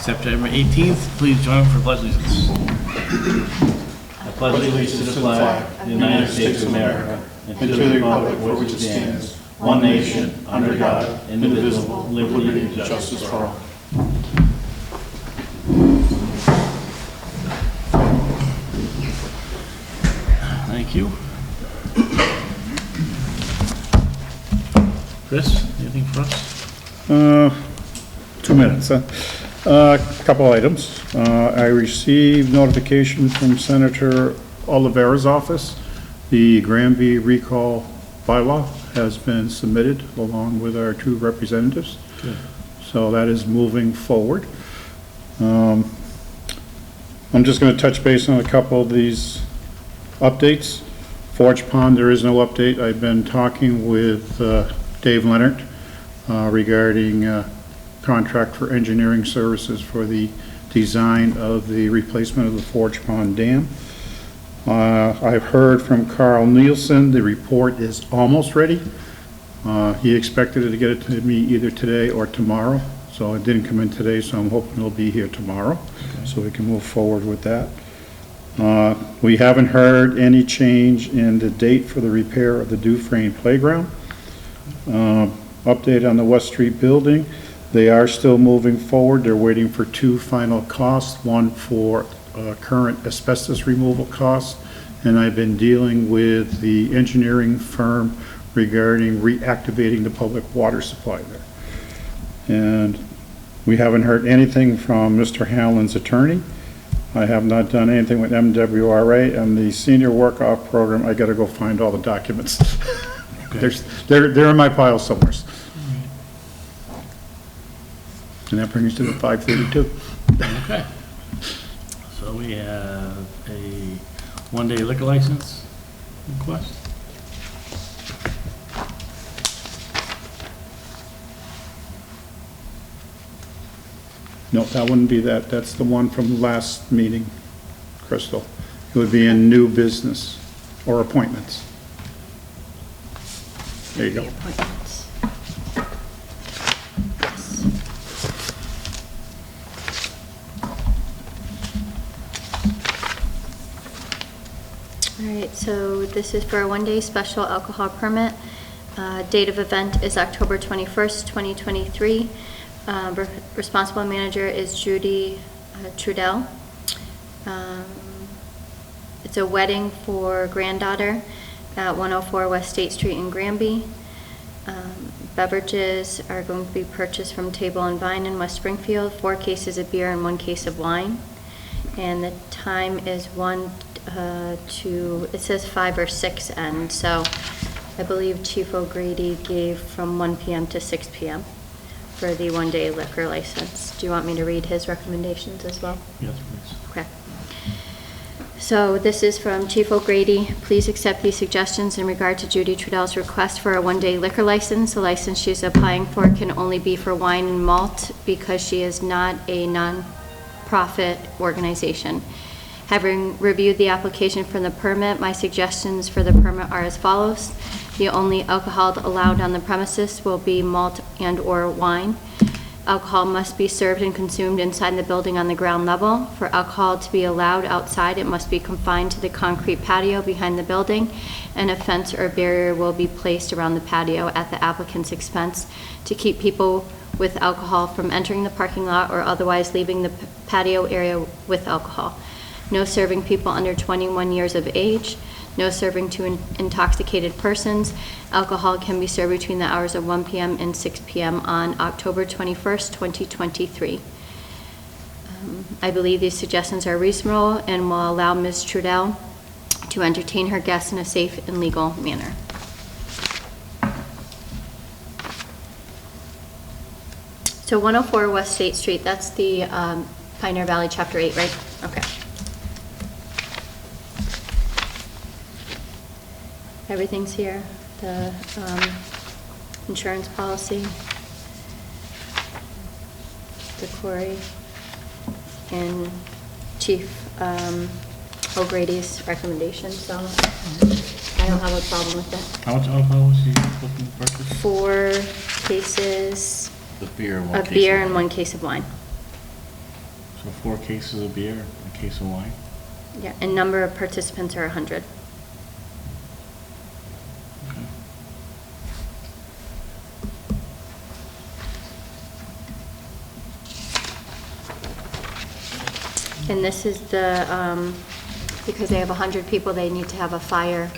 September 18th. Please join me for pledge allegiance. I pledge allegiance to the flag of the United States of America and to the republic for which it stands, one nation, under God, indivisible, liberty and justice for all. Thank you. Chris, anything for us? 2 minutes. A couple items. I received notification from Senator Oliveira's office. The Granby recall bylaw has been submitted along with our 2 representatives. Good. So that is moving forward. I'm just going to touch base on a couple of these updates. Forge Pond, there is no update. I've been talking with Dave Leonard regarding contract for engineering services for the design of the replacement of the Forge Pond Dam. I've heard from Carl Nielsen, the report is almost ready. He expected to get it to me either today or tomorrow, so it didn't come in today, so I'm hoping it'll be here tomorrow, so we can move forward with that. We haven't heard any change in the date for the repair of the Dufresne Playground. Update on the West Street building. They are still moving forward. They're waiting for 2 final costs, one for current asbestos removal costs, and I've been dealing with the engineering firm regarding reactivating the public water supply there. And we haven't heard anything from Mr. Hallen's attorney. I have not done anything with MWRA and the senior work-off program. I got to go find all the documents. Okay. They're in my pile somewhere. And that brings us to the 532. Okay. So we have a 1-day liquor license request. No, that wouldn't be that. That's the one from last meeting, Crystal. It would be in new business or appointments. There you go. Appointments. All right, so this is for a 1-day special alcohol permit. Date of event is October 21st, 2023. Responsible manager is Judy Trudell. It's a wedding for granddaughter at 104 West State Street in Granby. Beverages are going to be purchased from Table and Vine in West Springfield, 4 cases of beer and 1 case of wine. And the time is 1 to, it says 5 or 6 end, so I believe Chief O'Grady gave from 1 p.m. to 6 p.m. for the 1-day liquor license. Do you want me to read his recommendations as well? Yes, please. Okay. So this is from Chief O'Grady. Please accept these suggestions in regard to Judy Trudell's request for a 1-day liquor license. The license she's applying for can only be for wine and malt because she is not a non-profit organization. Having reviewed the application for the permit, my suggestions for the permit are as follows. The only alcohol allowed on the premises will be malt and/or wine. Alcohol must be served and consumed inside the building on the ground level. For alcohol to be allowed outside, it must be confined to the concrete patio behind the building, and a fence or barrier will be placed around the patio at the applicant's expense to keep people with alcohol from entering the parking lot or otherwise leaving the patio area with alcohol. No serving people under 21 years of age. No serving to intoxicated persons. Alcohol can be served between the hours of 1 p.m. and 6 p.m. on October 21st, 2023. I believe these suggestions are reasonable and will allow Ms. Trudell to entertain her guests in a safe and legal manner. So 104 West State Street, that's the Pioneer Valley Chapter 8, right? Okay. Everything's here, the insurance policy, the quarry, and Chief O'Grady's recommendation, so I don't have a problem with that. How much alcohol was he looking to purchase? 4 cases The beer and of beer and 1 case of wine. So 4 cases of beer, a case of wine. Yeah, and number of participants are 100. Okay. And this is the, because they have 100 people, they need to have a fire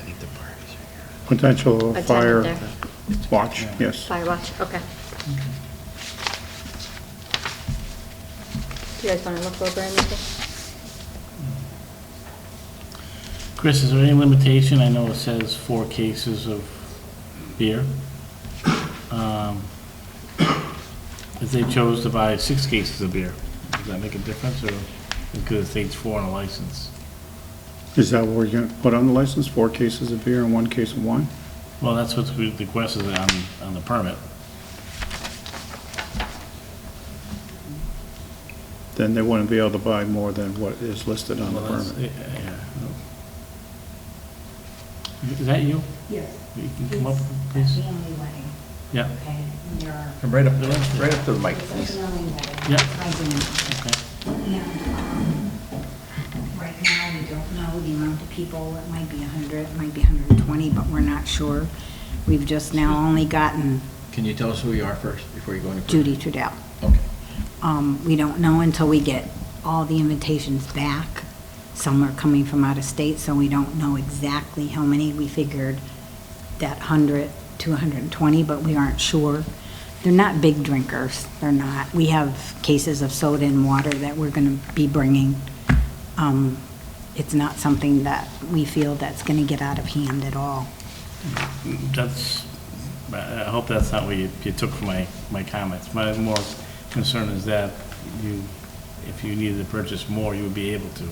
Potential fire attendant there. watch, yes. Fire watch, okay. Do you guys want to look over anything? Chris, is there any limitation? I know it says 4 cases of beer. If they chose to buy 6 cases of beer, does that make a difference, or because it states 4 on a license? Is that what we're going to put on the license, 4 cases of beer and 1 case of wine? Well, that's what's the request is on the permit. Then they wouldn't be able to buy more than what is listed on the Well, that's- permit. yeah. Is that you? Yes. You can come up, It's please? a family wedding, Yeah, okay? And there are. Come right up to the mic, It's a please. family wedding. Yeah. My grandmother. okay. And, right now, we don't know the amount of people. It might be 100, it might be 120, but we're not sure. We've just now only gotten Can you tell us who you are first before you go any further? Judy Trudell. Okay. We don't know until we get all the invitations back. Some are coming from out of state, so we don't know exactly how many. We figured that 100 to 120, but we aren't sure. They're not big drinkers, they're not. We have cases of soda and water that we're gonna be bringing. It's not something that we feel that's gonna get out of hand at all. That's, I hope that's not what you took from my comments. My more concern is that if you needed to purchase more, you would be able to.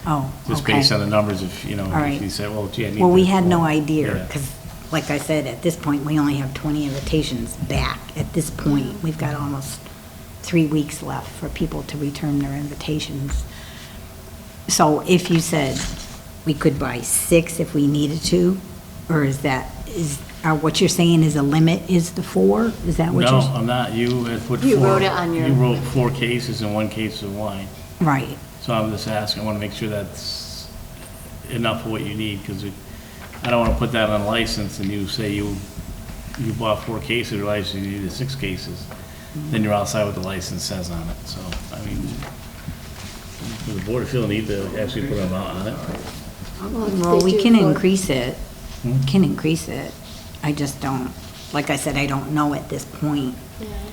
Oh, Just okay. based on the numbers, if, you know, All right. if you say, well, gee, I need. Well, we this had no more. idea, Yeah. because, like I said, at this point, we only have 20 invitations back. At this point, we've got almost 3 weeks left for people to return their invitations. So if you said we could buy 6 if we needed to, or what you're saying is a limit is the 4? Is that what No, you're? I'm not. You had put 4. You wrote it on your- You wrote 4 cases and 1 case of wine. Right, So I'm just asking, I want to make sure that's enough of what you need, because I don't want to put that on a license and you say you bought 4 cases, your license, you needed 6 cases. Then you're outside what the license says on it. So, I mean, does the board feel the need to actually put an amount on it? well, we They do can vote. increase it, I just don't, like I said, I don't know at this point.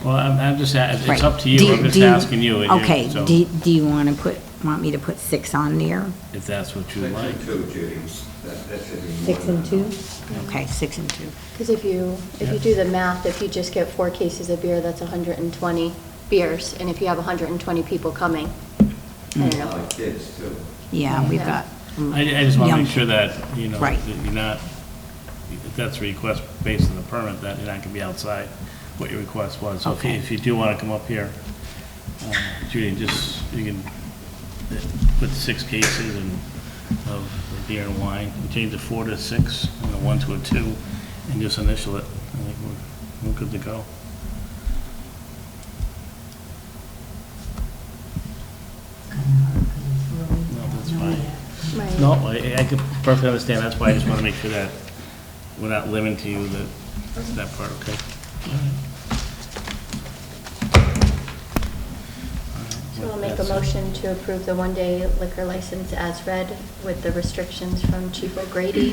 Well, I'm just, it's Right. up to Do you. I'm just do asking you. and you- Okay, so do you want me to put 6 on there? If that's what you like. 6 and 2, Judy. That should be more 6 and than 2? Okay, 6 and 2. Because if you do the math, if you just get 4 cases of beer, that's 120 beers. And if you have 120 people coming, I don't a know. lot of kids, too. Yeah, we've Yeah. got. I just want to young- make sure that, you know, Right. that you're not, if that's a request based on the permit, that you're not going to be outside what your request was. So Okay. if you do want to come up here, Judy, you can put 6 cases of beer and wine, and change the 4 to 6, and a 1 to a 2, and just initial it. I think we're good to go. No, that's fine. Right. No, I could perfectly understand, that's why I just want to make sure that we're not limiting you that part, okay? So I'll make a motion to approve the 1-day liquor license as read with the restrictions from Chief O'Grady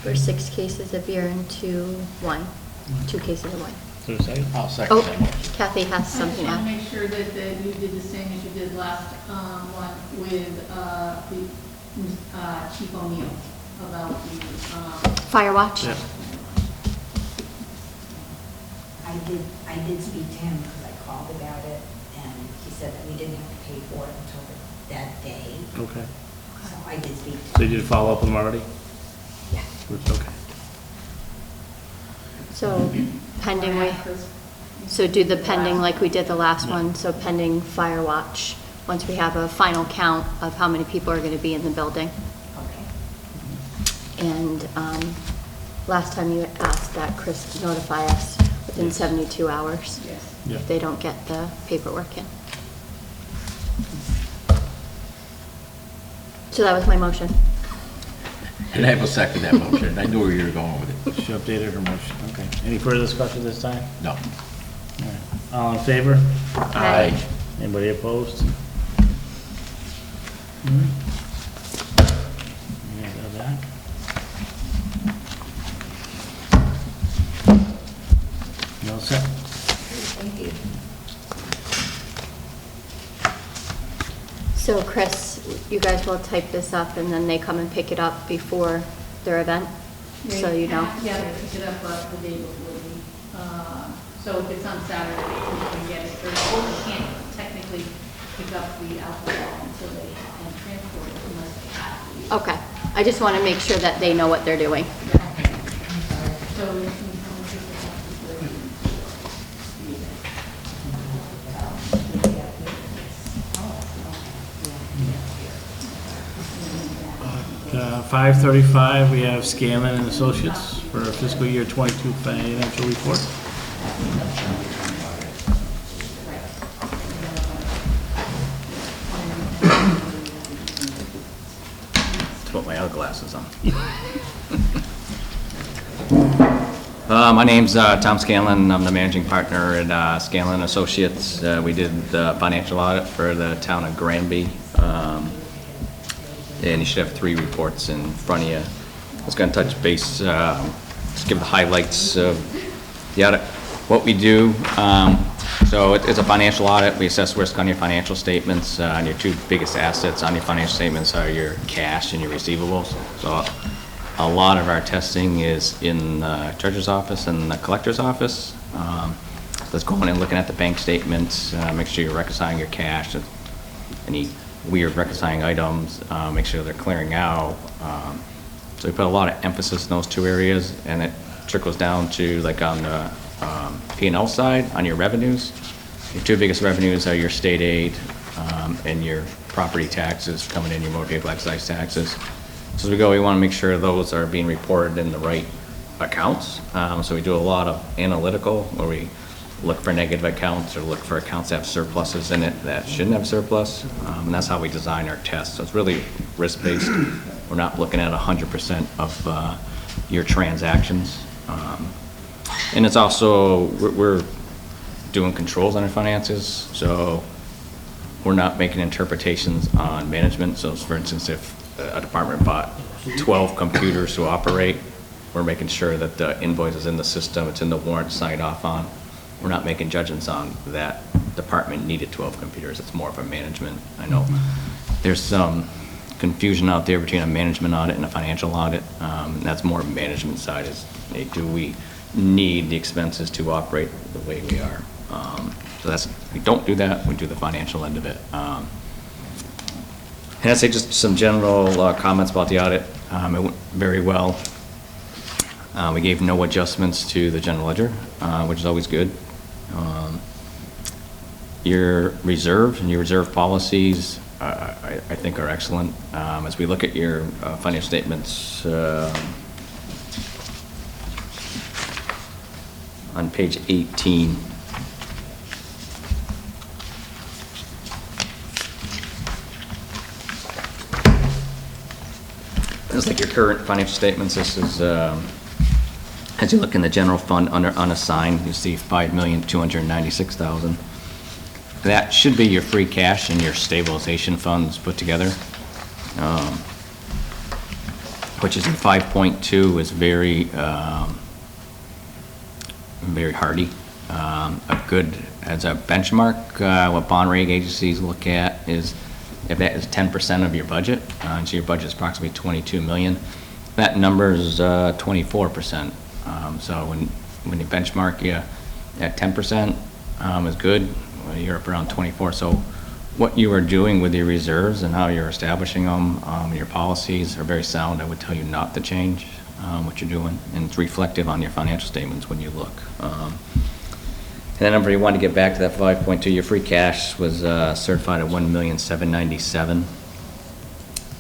for 6 cases of beer and 2 wine, 2 cases of wine. Is there a second? I'll second Oh, that motion. Kathy has I just something to want to add. make sure that you did the same as you did last one with the Chief O'Neill about the, Fire watch? Yeah. I did speak to him because I called about it, and he said that we didn't have to pay for it until that day. Okay. So I did speak to So him. you did follow up with them already? Yeah. Okay. So pending, so do the pending like we did the last one, so pending fire watch, once we have a final count of how many people are going to be in the building. Okay. And last time you asked that Chris notify us within Yes. 72 hours yes. Yeah. if they don't get the paperwork in. So that was my motion. And I will second that motion. I knew where you were going with it. She updated her motion, okay. Any further discussion this time? No. All right. All in favor? Aye. Anybody opposed? Yeah, got that. You all set? Thank you. So Chris, you guys will type this up and then they come and pick it up before their event? So you know? Yeah, they pick it up the day before so if it's on Saturday, we can get it Thursday. We can't technically pick up the alcohol until they can transport it unless they have to. Okay. I just want to make sure that they know what they're doing. So we can come and pick it up before 5:35, we have Scanlon and Associates for fiscal year 22 financial report. To put my other glasses on. My name's Tom Scanlon. I'm the managing partner at Scanlon Associates. We did the financial audit for the town of Granby. And you should have 3 reports in front of you. I was going to touch base, just give the highlights of the audit. What we do, so it's a financial audit. We assess risk on your financial statements, and your 2 biggest assets on your financial statements are your cash and your receivables. So a lot of our testing is in the treasurer's office and the collector's office. Let's go in and looking at the bank statements, make sure you're reconciling your cash, any weird reconciling items, make sure they're clearing out. So we put a lot of emphasis in those 2 areas, and it trickles down to like on the P&L side, on your revenues. Your 2 biggest revenues are your state aid and your property taxes coming in, your motor vehicle excise taxes. So as we go, we want to make sure those are being reported in the right accounts. So we do a lot of analytical, where we look for negative accounts or look for accounts that have surpluses in it that shouldn't have surplus. And that's how we design our tests. So it's really risk-based. We're not looking at 100% of your transactions. And it's also, we're doing controls on our finances. So we're not making interpretations on management. So for instance, if a department bought 12 computers to operate, we're making sure that the invoice is in the system, it's in the warrant signed off on. We're not making judgments on that department needed 12 computers. It's more of a management. I know there's some confusion out there between a management audit and a financial audit. And that's more management side is, hey, do we need the expenses to operate the way we are? So that's, we don't do that, we do the financial end of it. And I'd say just some general comments about the audit. It went very well. We gave no adjustments to the general ledger, which is always good. Your reserve and your reserve policies, I think, are excellent. As we look at your financial statements on page 18, it's like your current financial statements. This is as you look in the general fund under unassigned, you see $5,296,000. That should be your free cash and your stabilization funds put together, which is in 5.2 is very, very hardy. A good, as a benchmark, what bond rating agencies look at is if that is 10% of your budget, so your budget is approximately 22 million. That number is 24%. So when you benchmark you at 10% is good, well, you're up around 24. So what you are doing with your reserves and how you're establishing them, your policies are very sound. I would tell you not to change what you're doing, and it's reflective on your financial statements when you look. And that number, you want to get back to that 5.2. Your free cash was certified at $1,797,000.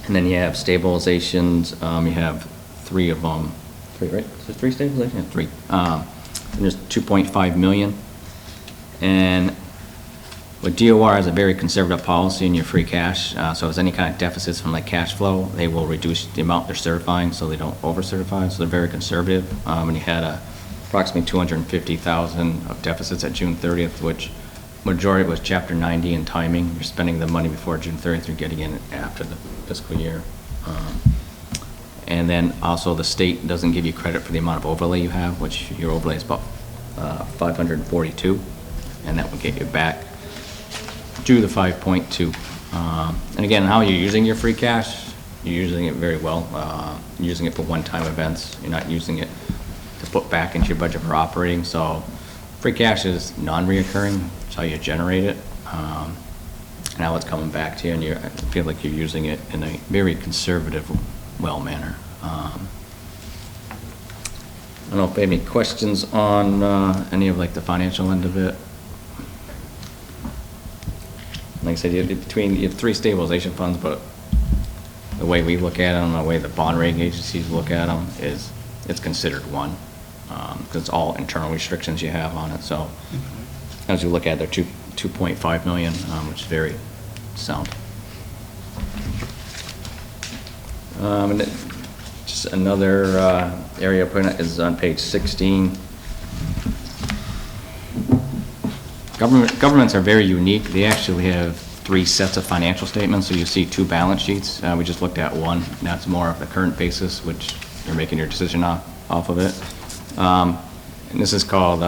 And then you have stabilizations. You have 3 of them. 3, right? Is it 3 stabilizations? Yeah, 3. And there's 2.5 million. And With DOR has a very conservative policy in your free cash, so if any kind of deficits from like cash flow, they will reduce the amount they're certifying, so they don't over-certify, so they're very conservative. And you had approximately 250,000 of deficits at June 30th, which majority was Chapter 90 and timing. You're spending the money before June 30th, you're getting in after the fiscal year. And then also the state doesn't give you credit for the amount of overlay you have, which your overlay is about 542, and that will get you back to the 5.2. And again, how you're using your free cash, you're using it very well. You're using it for one-time events. You're not using it to put back into your budget for operating. So free cash is non-reoccurring. It's how you generate it. Now it's coming back to you, and I feel like you're using it in a very conservative, well manner. I don't know if you have any questions on any of like the financial end of it. Like I said, you have 3 stabilization funds, but the way we look at them, the way the bond rating agencies look at them, is it's considered one, because it's all internal restrictions you have on it. So as you look at it, they're 2.5 million, which is very sound. And just another area of point is on page 16. Governments are very unique. They actually have 3 sets of financial statements, so you see 2 balance sheets. We just looked at one. That's more of the current basis, which you're making your decision off of it. And this is called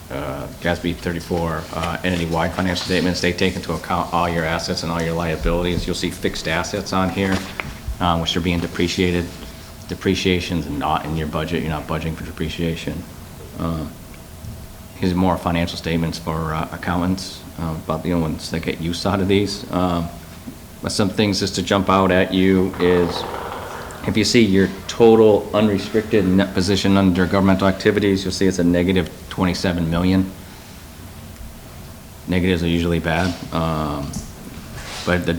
GASB 34 entity-wide financial statements. They take into account all your assets and all your liabilities. You'll see fixed assets on here, which are being depreciated. Depreciation's not in your budget. You're not budgeting for depreciation. Here's more financial statements for accountants, about the only ones that get use out of these. But some things just to jump out at you is, if you see your total unrestricted net position under governmental activities, you'll see it's a negative 27 million. Negatives are usually bad. But the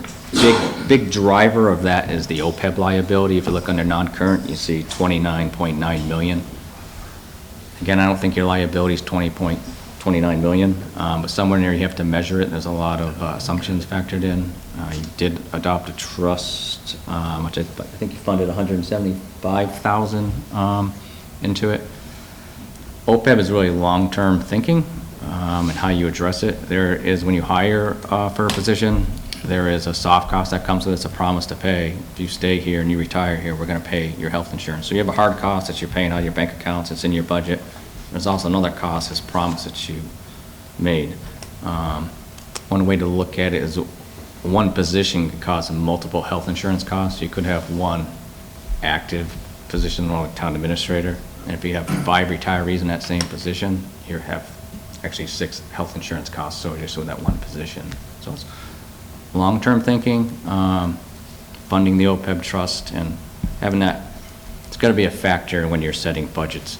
big driver of that is the OPEB liability. If you look under non-current, you see 29.9 million. Again, I don't think your liability is 20.29 million, but somewhere near you have to measure it. There's a lot of assumptions factored in. You did adopt a trust, which I think you funded 175,000 into it. OPEB is really long-term thinking and how you address it. There is, when you hire for a position, there is a soft cost that comes with it. It's a promise to pay. If you stay here and you retire here, we're going to pay your health insurance. So you have a hard cost that you're paying out of your bank accounts. It's in your budget. There's also another cost, this promise that you made. One way to look at it is one position could cause multiple health insurance costs. You could have one active position, like town administrator, and if you have 5 retirees in that same position, you have actually 6 health insurance costs associated with that one position. So it's long-term thinking, funding the OPEB trust, and having that, it's got to be a factor when you're setting budgets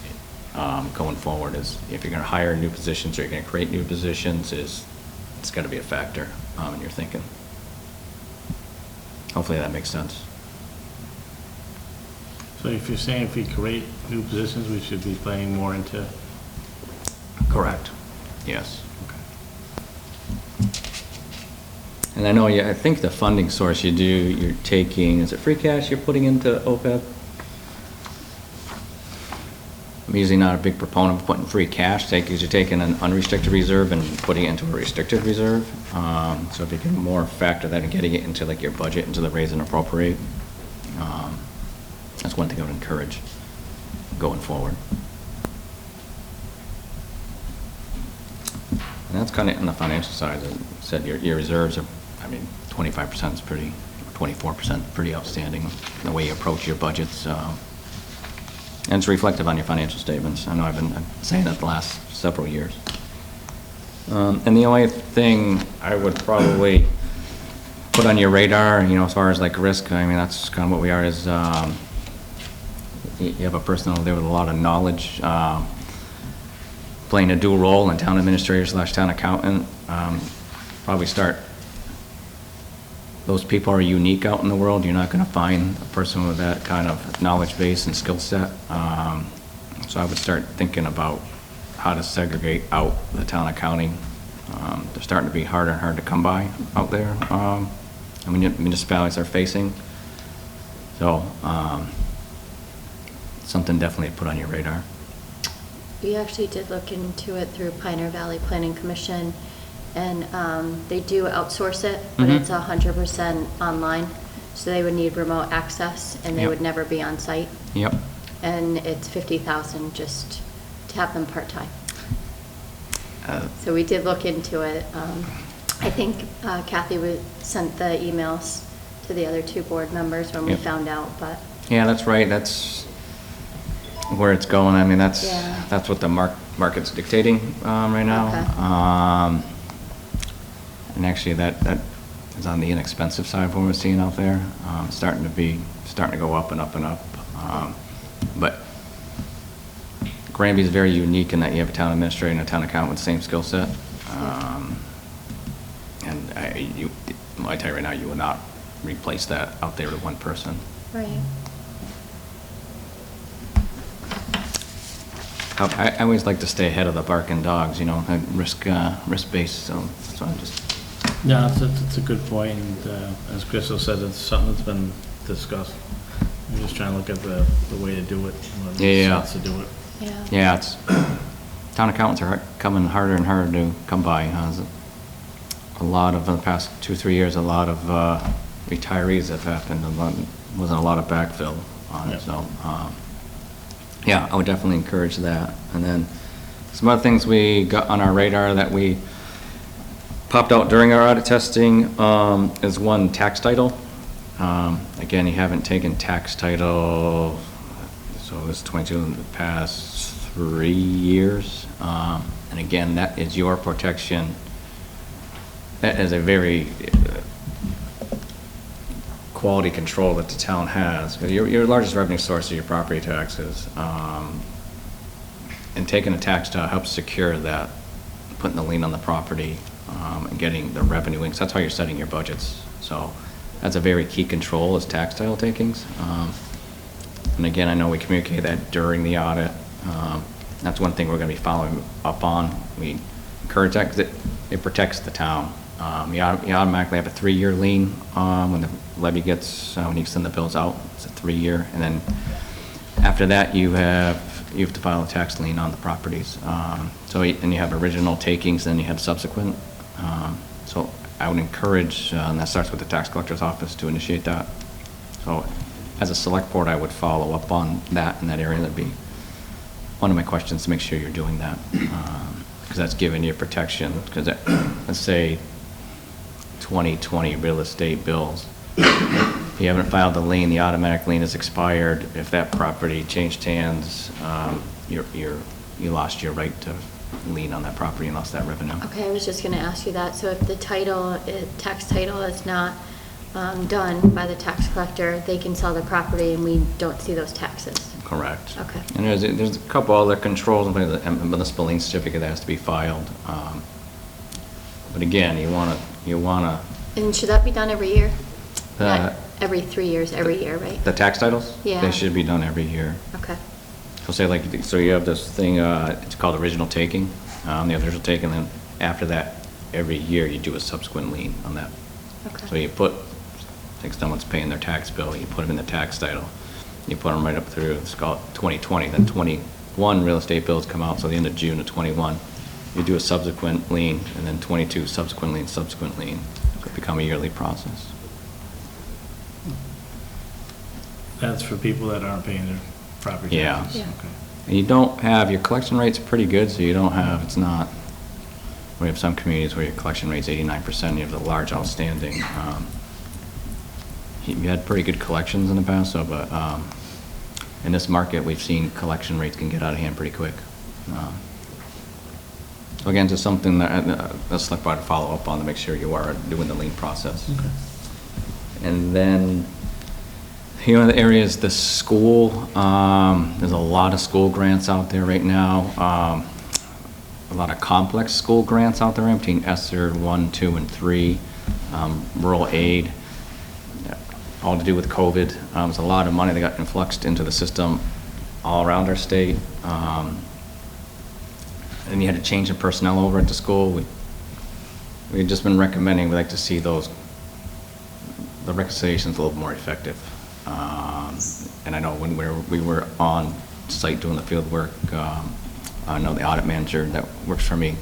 going forward. Is if you're going to hire new positions or you're going to create new positions, it's got to be a factor in your thinking. Hopefully that makes sense. So if you're saying if we create new positions, we should be playing more into... Correct. Yes. And I know, I think the funding source you're taking, is it free cash you're putting into OPEB? I'm usually not a big proponent of putting free cash, because you're taking an unrestricted reserve and putting it into a restricted reserve. So if you can more factor that and getting it into like your budget, into the raise and appropriate, that's one thing I would encourage going forward. And that's kind of on the financial side. As I said, your reserves are, 25% is pretty, 24% pretty outstanding, the way you approach your budgets. And it's reflective on your financial statements. I know I've been saying that the last several years. And the only thing I would probably put on your radar, as far as like risk, that's kind of what we are, is you have a person over there with a lot of knowledge, playing a dual role in town administrator / town accountant. Probably start, those people are unique out in the world. You're not going to find a person with that kind of knowledge base and skill set. So I would start thinking about how to segregate out the town accounting They're starting to be harder and harder to come by out there. I mean, municipalities are facing. So, something definitely to put on your radar. We actually did look into it through Pioneer Valley Planning Commission, and they do outsource it, but Mhm. it's 100% online, so they would need remote access, and they Yep. would never be on site. Yep. And it's 50,000 just to have them part-time. Uh, So we did look into it. I think Kathy sent the emails to the other two board members when we Yep. found out, but Yeah, that's right. That's where it's going. I mean, that's Yeah. what the market's dictating right now. Okay. And actually, that is on the inexpensive side of what we're seeing out there. Starting to go up and up and up. But Granby is very unique in that you have a town administrator and a town accountant with the same skill set. And I tell you right now, you will not replace that out there with one person. right. I always like to stay ahead of the barking dogs, you know, risk-based, so I'm just, Yeah, it's a good point, and as Crystal said, it's something that's been discussed. We're just trying to look at the way to do it, what Yeah. makes sense to do it. yeah, it's, town accountants are coming harder and harder to come by. A lot of, in the past 2-3 years, a lot of retirees have happened, wasn't a lot of backfill on it, Yeah. so, yeah, I would definitely encourage that. And then some other things we got on our radar that we popped out during our audit testing is one, tax title. Again, you haven't taken tax title, so it's 22 in the past 3 years. And again, that is your protection. That is a very quality control that the town has. Your largest revenue source is your property taxes. And taking a tax title helps secure that, putting the lien on the property, and getting the revenue in. 'Cause that's how you're setting your budgets. So that's a very key control, is tax title takings. And again, I know we communicated that during the audit. That's one thing we're gonna be following up on. We encourage that because it protects the town. You automatically have a 3-year lien when the levy gets, when you send the bills out, it's a 3-year. And then after that, you have to file a tax lien on the properties. And you have original takings, then you have subsequent. So I would encourage, and that starts with the tax collector's office to initiate that. So as a select board, I would follow up on that in that area. That'd be one of my questions, to make sure you're doing that. Because that's giving you protection. Because let's say 2020 real estate bills, if you haven't filed the lien, the automatic lien is expired. If that property changed hands, you lost your right to lien on that property and lost that revenue. Okay, I was just gonna ask you that. So if the tax title is not done by the tax collector, they can sell the property and we don't see those taxes? Correct. Okay. And there's a couple other controls, a municipal lien certificate that has to be filed. But again, you wanna. And should that be done every year? Uh, Not every 3 years, every year, right? The tax titles? Yeah. They should be done every year. Okay. So say like, so you have this thing, it's called original taking, the original taking, then after that, every year you do a subsequent lien on that. Okay. So you like someone's paying their tax bill, you put them in the tax title, you put them right up through, it's called 2020, then 21 real estate bills come out, so the end of June of 21, you do a subsequent lien, and then 22 subsequent lien, it could become a yearly process. That's for people that aren't paying their property Yeah. taxes? Yeah. Okay. And you don't have, your collection rate's pretty good, so you don't have, it's not, we have some communities where your collection rate's 89%, you have the large outstanding. You had pretty good collections in the past, so, but, in this market, we've seen collection rates can get out of hand pretty quick. So again, just something that the select board to follow up on to make sure you are doing the lien process. Okay. And then, the area is the school. There's a lot of school grants out there right now. A lot of complex school grants out there between ESSER 1, 2, and 3, rural aid, all to do with COVID. There's a lot of money that got influxed into the system all around our state. And you had to change the personnel over at the school. We we've just been recommending, we'd like to see the reconciliations a little more effective. And I know when we were on site doing the field work, I know the audit manager that works for me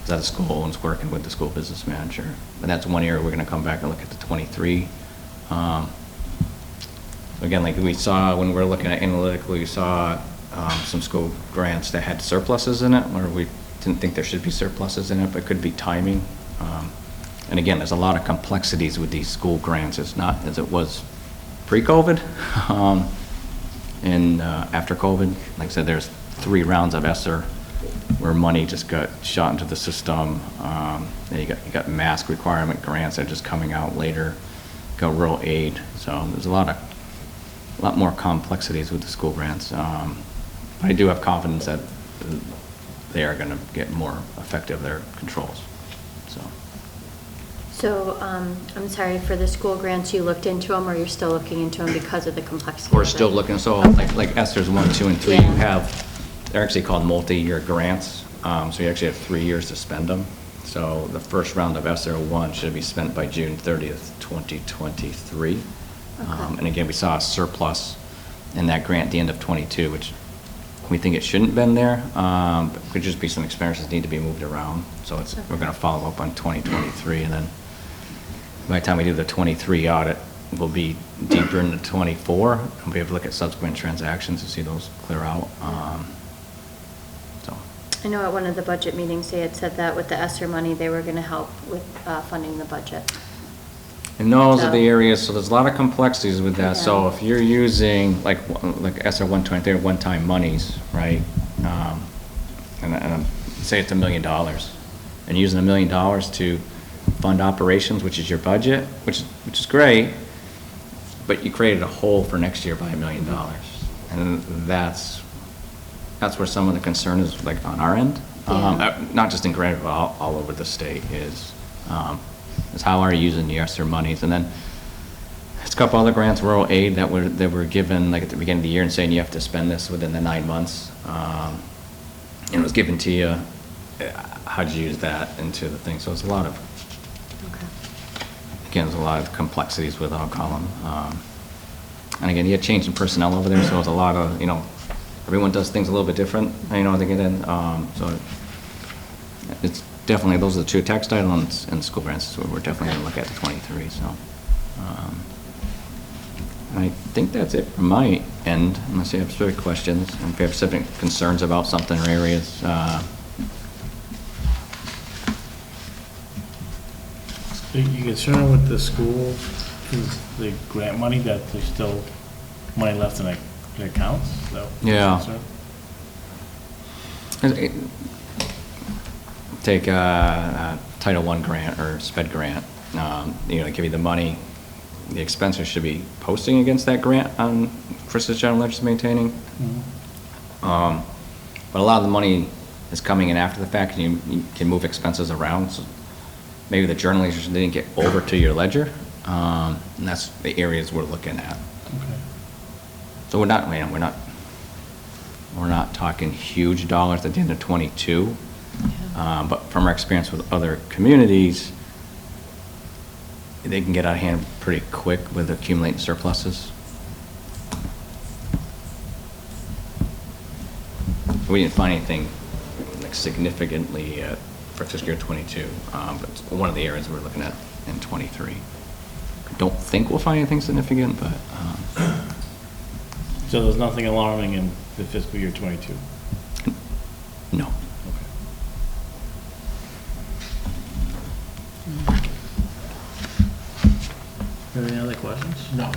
is at a school and is working with the school business manager. And that's one area we're gonna come back and look at the 23. Again, like we saw when we were looking at analytically, we saw some school grants that had surpluses in it, where we didn't think there should be surpluses in it, but it could be timing. And again, there's a lot of complexities with these school grants. It's not as it was pre-COVID. And after COVID, like I said, there's 3 rounds of ESSER where money just got shot into the system. And you got mask requirement grants that are just coming out later. Got rural aid. So there's a lot more complexities with the school grants. But I do have confidence that they are going to get more effective, their controls. So, I'm sorry, for the school grants, you looked into them, or you're still looking into them because of the complexity? We're of it? still looking, so Okay. like ESSER's 1, 2, and 3, you Yeah. have, they're actually called multi-year grants. So you actually have 3 years to spend them. So the first round of ESSER 1 should be spent by June 30th, 2023. Okay. And again, we saw a surplus in that grant at the end of 22, which we think it shouldn't have been there. But could just be some expenses that need to be moved around. So we're gonna follow up on 2023, and then by the time we do the 23 audit, we'll be deeper into 24, and we'll be able to look at subsequent transactions to see those clear out. So, I know at one of the budget meetings, they had said that with the ESSER money, they were gonna help with funding the budget. and those are the So- areas, so there's a lot of complexities with that. So Yeah. if you're using, like ESSER 123, one-time monies, right? And say it's $1 million, and using $1 million to fund operations, which is your budget, which is great, but you created a hole for next year by $1 million. And that's where some of the concern is, like, on our end. Yeah. Not just in Granby, but all over the state, is how are you using the ESSER monies? And then there's a couple other grants, rural aid, that were given, like, at the beginning of the year, and saying you have to spend this within the 9 months. And it was given to you, how'd you use that into the thing? So it's a lot of, again, there's a lot of complexities with, I'll call them. And again, you had change in personnel over there, so it's a lot of, everyone does things a little bit different, they get in. So it's definitely, those are the 2, textile and school grants, so we're definitely going to look at the 23, so. I think that's it from my end, unless you have specific questions, and if you have specific concerns about something or areas. Are you concerned with the school, the grant money, that there's still money left in their accounts? So, Yeah. Take a Title I grant or SPED grant, they give you the money, the expenses should be posting against that grant for such general ledger maintaining. But a lot of the money is coming in after the fact, and you can move expenses around. So maybe the journal ledgers didn't get over to your ledger, and that's the areas we're looking at. Okay. So we're not talking huge dollars at the end of 22, but from our experience with other communities, they can get out of hand pretty quick with accumulating surpluses. We didn't find anything like significantly for fiscal year 22, but it's one of the areas we're looking at in 23. Don't think we'll find anything significant, but So there's nothing alarming in the fiscal year 22? no. Any other questions? No.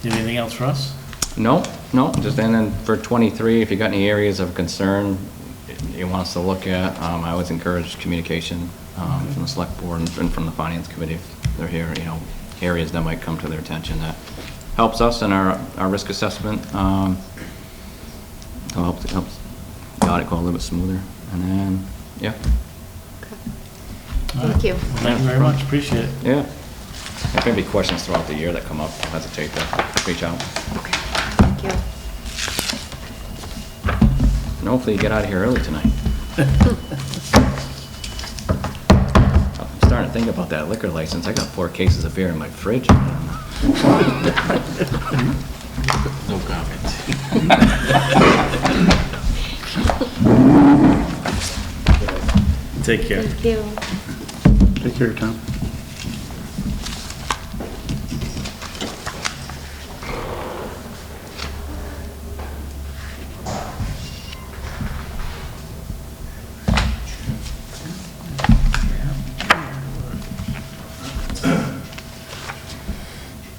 Anything else for us? No, just, and then for 23, if you got any areas of concern you want us to look at, I always encourage communication from the select board and from the finance committee if they're here, areas that might come to their attention that helps us in our risk assessment. Helps the audit go a little bit smoother, and then, yeah. Thank you. Well, thank you very much, appreciate it. Yeah. If there are any questions throughout the year that come up, don't hesitate to reach out. Okay, thank you. And hopefully you get out of here early tonight. I'm starting to think about that liquor license. I got 4 cases of beer in my fridge. No comment. Take care. Thank you. Take care, Tom.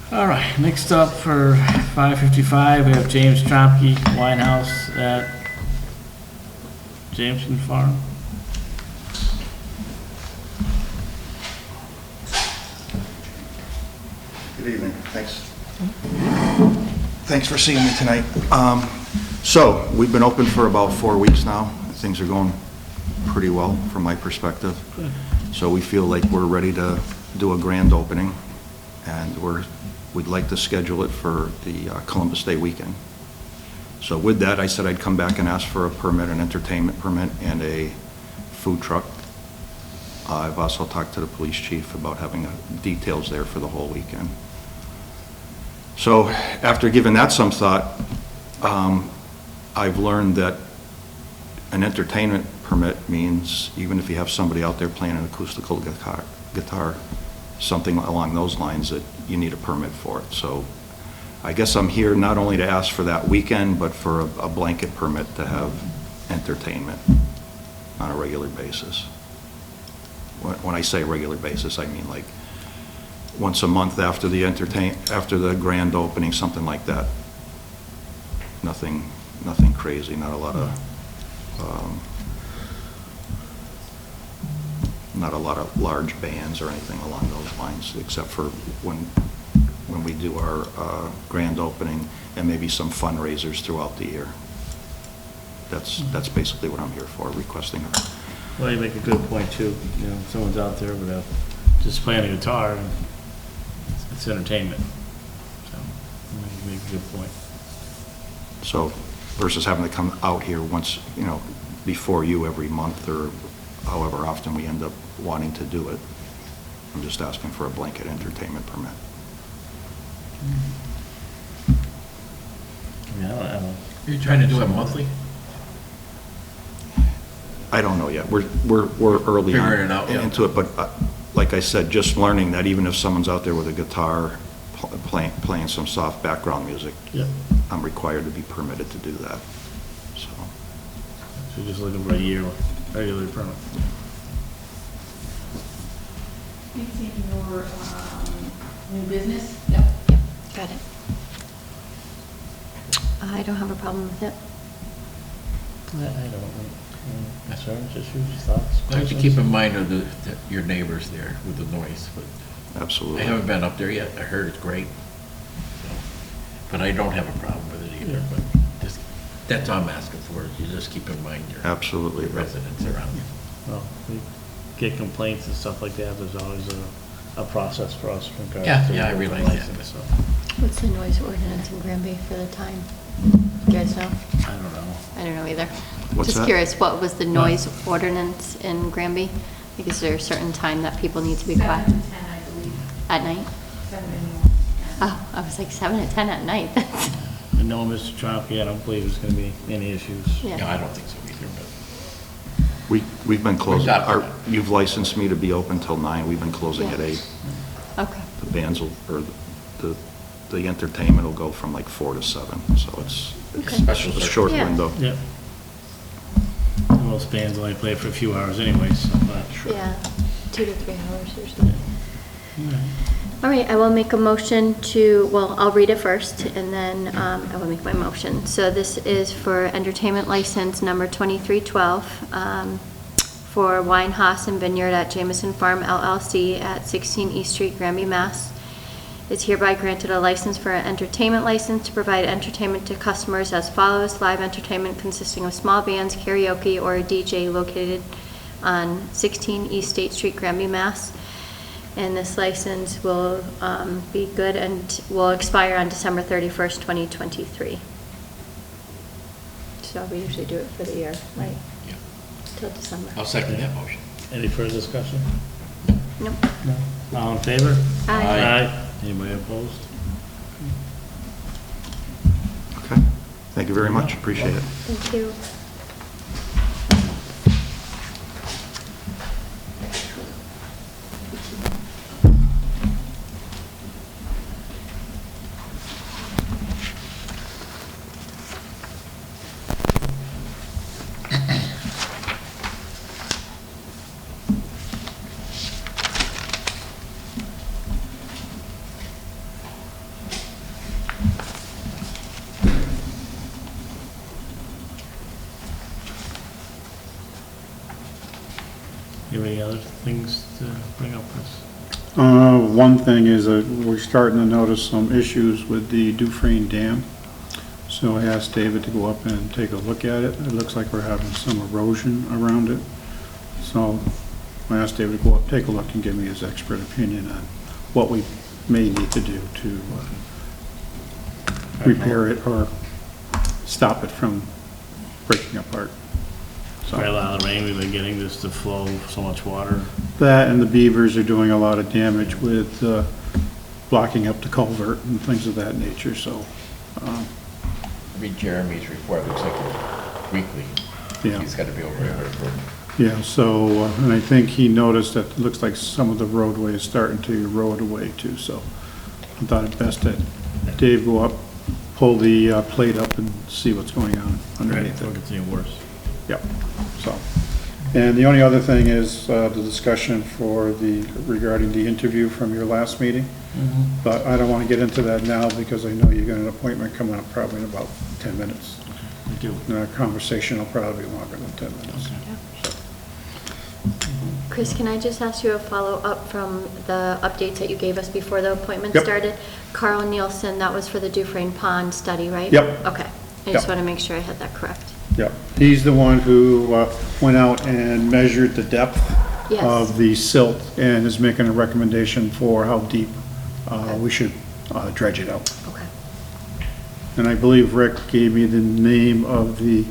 All right, next up for 5:55, we have James Tromke, Winehouse at Jameson Farm. Good evening, thanks. Thanks for seeing me tonight. So, we've been open for about 4 weeks now. Things are going pretty well from my perspective. So we feel like we're ready to do a grand opening, and we'd like to schedule it for the Columbus Day weekend. So with that, I said I'd come back and ask for a permit, an entertainment permit, and a food truck. I've also talked to the police chief about having details there for the whole weekend. So after giving that some thought, I've learned that an entertainment permit means even if you have somebody out there playing an acoustical guitar, something along those lines, that you need a permit for it. So I guess I'm here not only to ask for that weekend, but for a blanket permit to have entertainment on a regular basis. When I say regular basis, I mean like once a month after the grand opening, something like that. Nothing crazy, not a lot of large bands or anything along those lines, except for when we do our grand opening and maybe some fundraisers throughout the year. That's basically what I'm here for, requesting it. Well, you make a good point too, you know, if someone's out there with just playing a guitar, and it's entertainment. So, you make a good point. So versus having to come out here once, before you every month or however often we end up wanting to do it, I'm just asking for a blanket entertainment permit. Yeah, I don't know. Are you trying to do it monthly? I don't know yet. We're early on Figuring it out, yeah. into it, but like I said, just learning that even if someone's out there with a guitar playing some soft background music, Yeah. I'm required to be permitted to do that. So So you're just looking for a year regular permit. It's in your new business. Yep, got it. I don't have a problem with it. I don't. Concerns, issues, thoughts? I have to keep in mind of your neighbors there with the noise, but absolutely. I haven't been up there yet. I heard it's great. So, but I don't have a problem with it either, but just, that's all I'm asking for, is you just keep in mind your Absolutely. residents around you. Well, we get complaints and stuff like that, there's always a process for us. in regards Yeah, to yeah, I the realize license, that. so, What's the noise ordinance in Granby for the time? You guys know? I don't know. I don't know either. What's Just that? curious, what was the noise ordinance in Granby? Like, is there a certain time that people need to be 7 quiet? to 10, I believe. At night? 7 to 1. Oh, I was like 7 to 10 at night. And no, Mr. Tromke, I don't believe there's gonna be any issues. Yeah. No, I don't think so either, but We've been closing. got it. You've licensed me to be open till 9. We've been closing at Yeah. 8. Okay. The bands will, or the entertainment will go from like 4 to 7. So it's Okay. a short Yeah. window. Yep. Most bands only play for a few hours anyway, so I'm not sure. Yeah, 2 to 3 hours or something. All right, I will make a motion well, I'll read it first, and then I will make my motion. So this is for entertainment license number 2312 for Wine, Haas, and Vineyard at Jameson Farm LLC at 16 East Street, Granby, Mass. Is hereby granted a license for an entertainment license to provide entertainment to customers as follows: live entertainment consisting of small bands, karaoke, or a DJ located on 16 East State Street, Granby, Mass. And this license will be good and will expire on December 31st, 2023. so we usually do it for the year, right? Yeah. Till December. I'll second that motion. Any further discussion? Nope. No. All in favor? Aye. Anybody opposed? Okay. Thank you very much. Appreciate it. Thank you. You have any other things to bring up, Chris? One thing is that we're starting to notice some issues with the Dufresne Dam. So I asked David to go up and take a look at it. It looks like we're having some erosion around it. So I asked David to go up, take a look, and give me his expert opinion on what we may need to do to repair it or stop it from breaking apart. So Quite a lot of rain we've been getting, just to flow so much water. that and the beavers are doing a lot of damage with blocking up the culvert and things of that nature, so, Read Jeremy's report, looks like it's weekly. yeah. He's got to be over there for. Yeah, so, and I think he noticed that it looks like some of the roadway is starting to erode away too, so I thought it best that Dave go up, pull the plate up and see what's going on underneath It'll it. continue worse. Yep, so. And the only other thing is the discussion regarding the interview from your last meeting. But I don't want to get into that now because I know you got an appointment coming up probably in about 10 minutes. Thank you. And our conversation will probably be longer than 10 minutes. Chris, can I just ask you a follow-up from the updates that you gave us before the appointment Yep. started? Carl Nielsen, that was for the Dufresne Pond study, right? Yep. Okay. I just Yep. want to make sure I had that correct. Yep, he's the one who went out and measured the depth Yes. of the silt and is making a recommendation for how deep we should dredge it out. Okay. And I believe Rick gave me the name of the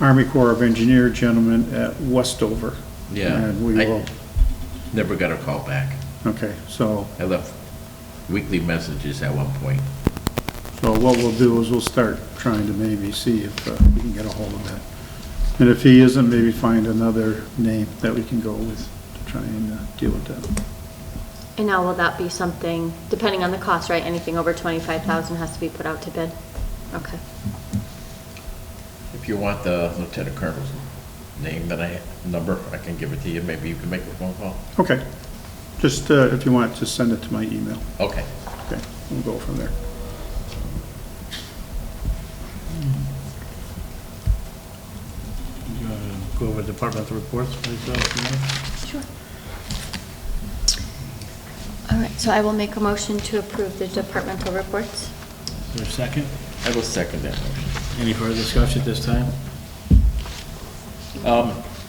Army Corps of Engineer gentleman at Westover. Yeah. And we I will, Never got a call back. okay, so I left weekly messages at one point. what we'll do is we'll start trying to maybe see if we can get a hold of that. And if he isn't, maybe find another name that we can go with to try and deal with that. And now will that be something, depending on the cost, right? Anything over 25,000 has to be put out to bid? Okay. If you want the lieutenant colonel's name number, I can give it to you. Maybe you can make a phone call. Okay, just if you want, just send it to my email. Okay. Okay, we'll go from there. You want to go over departmental reports, please? Sure. All right, so I will make a motion to approve the departmental reports. Is there a second? I will second that motion. Any further discussion at this time?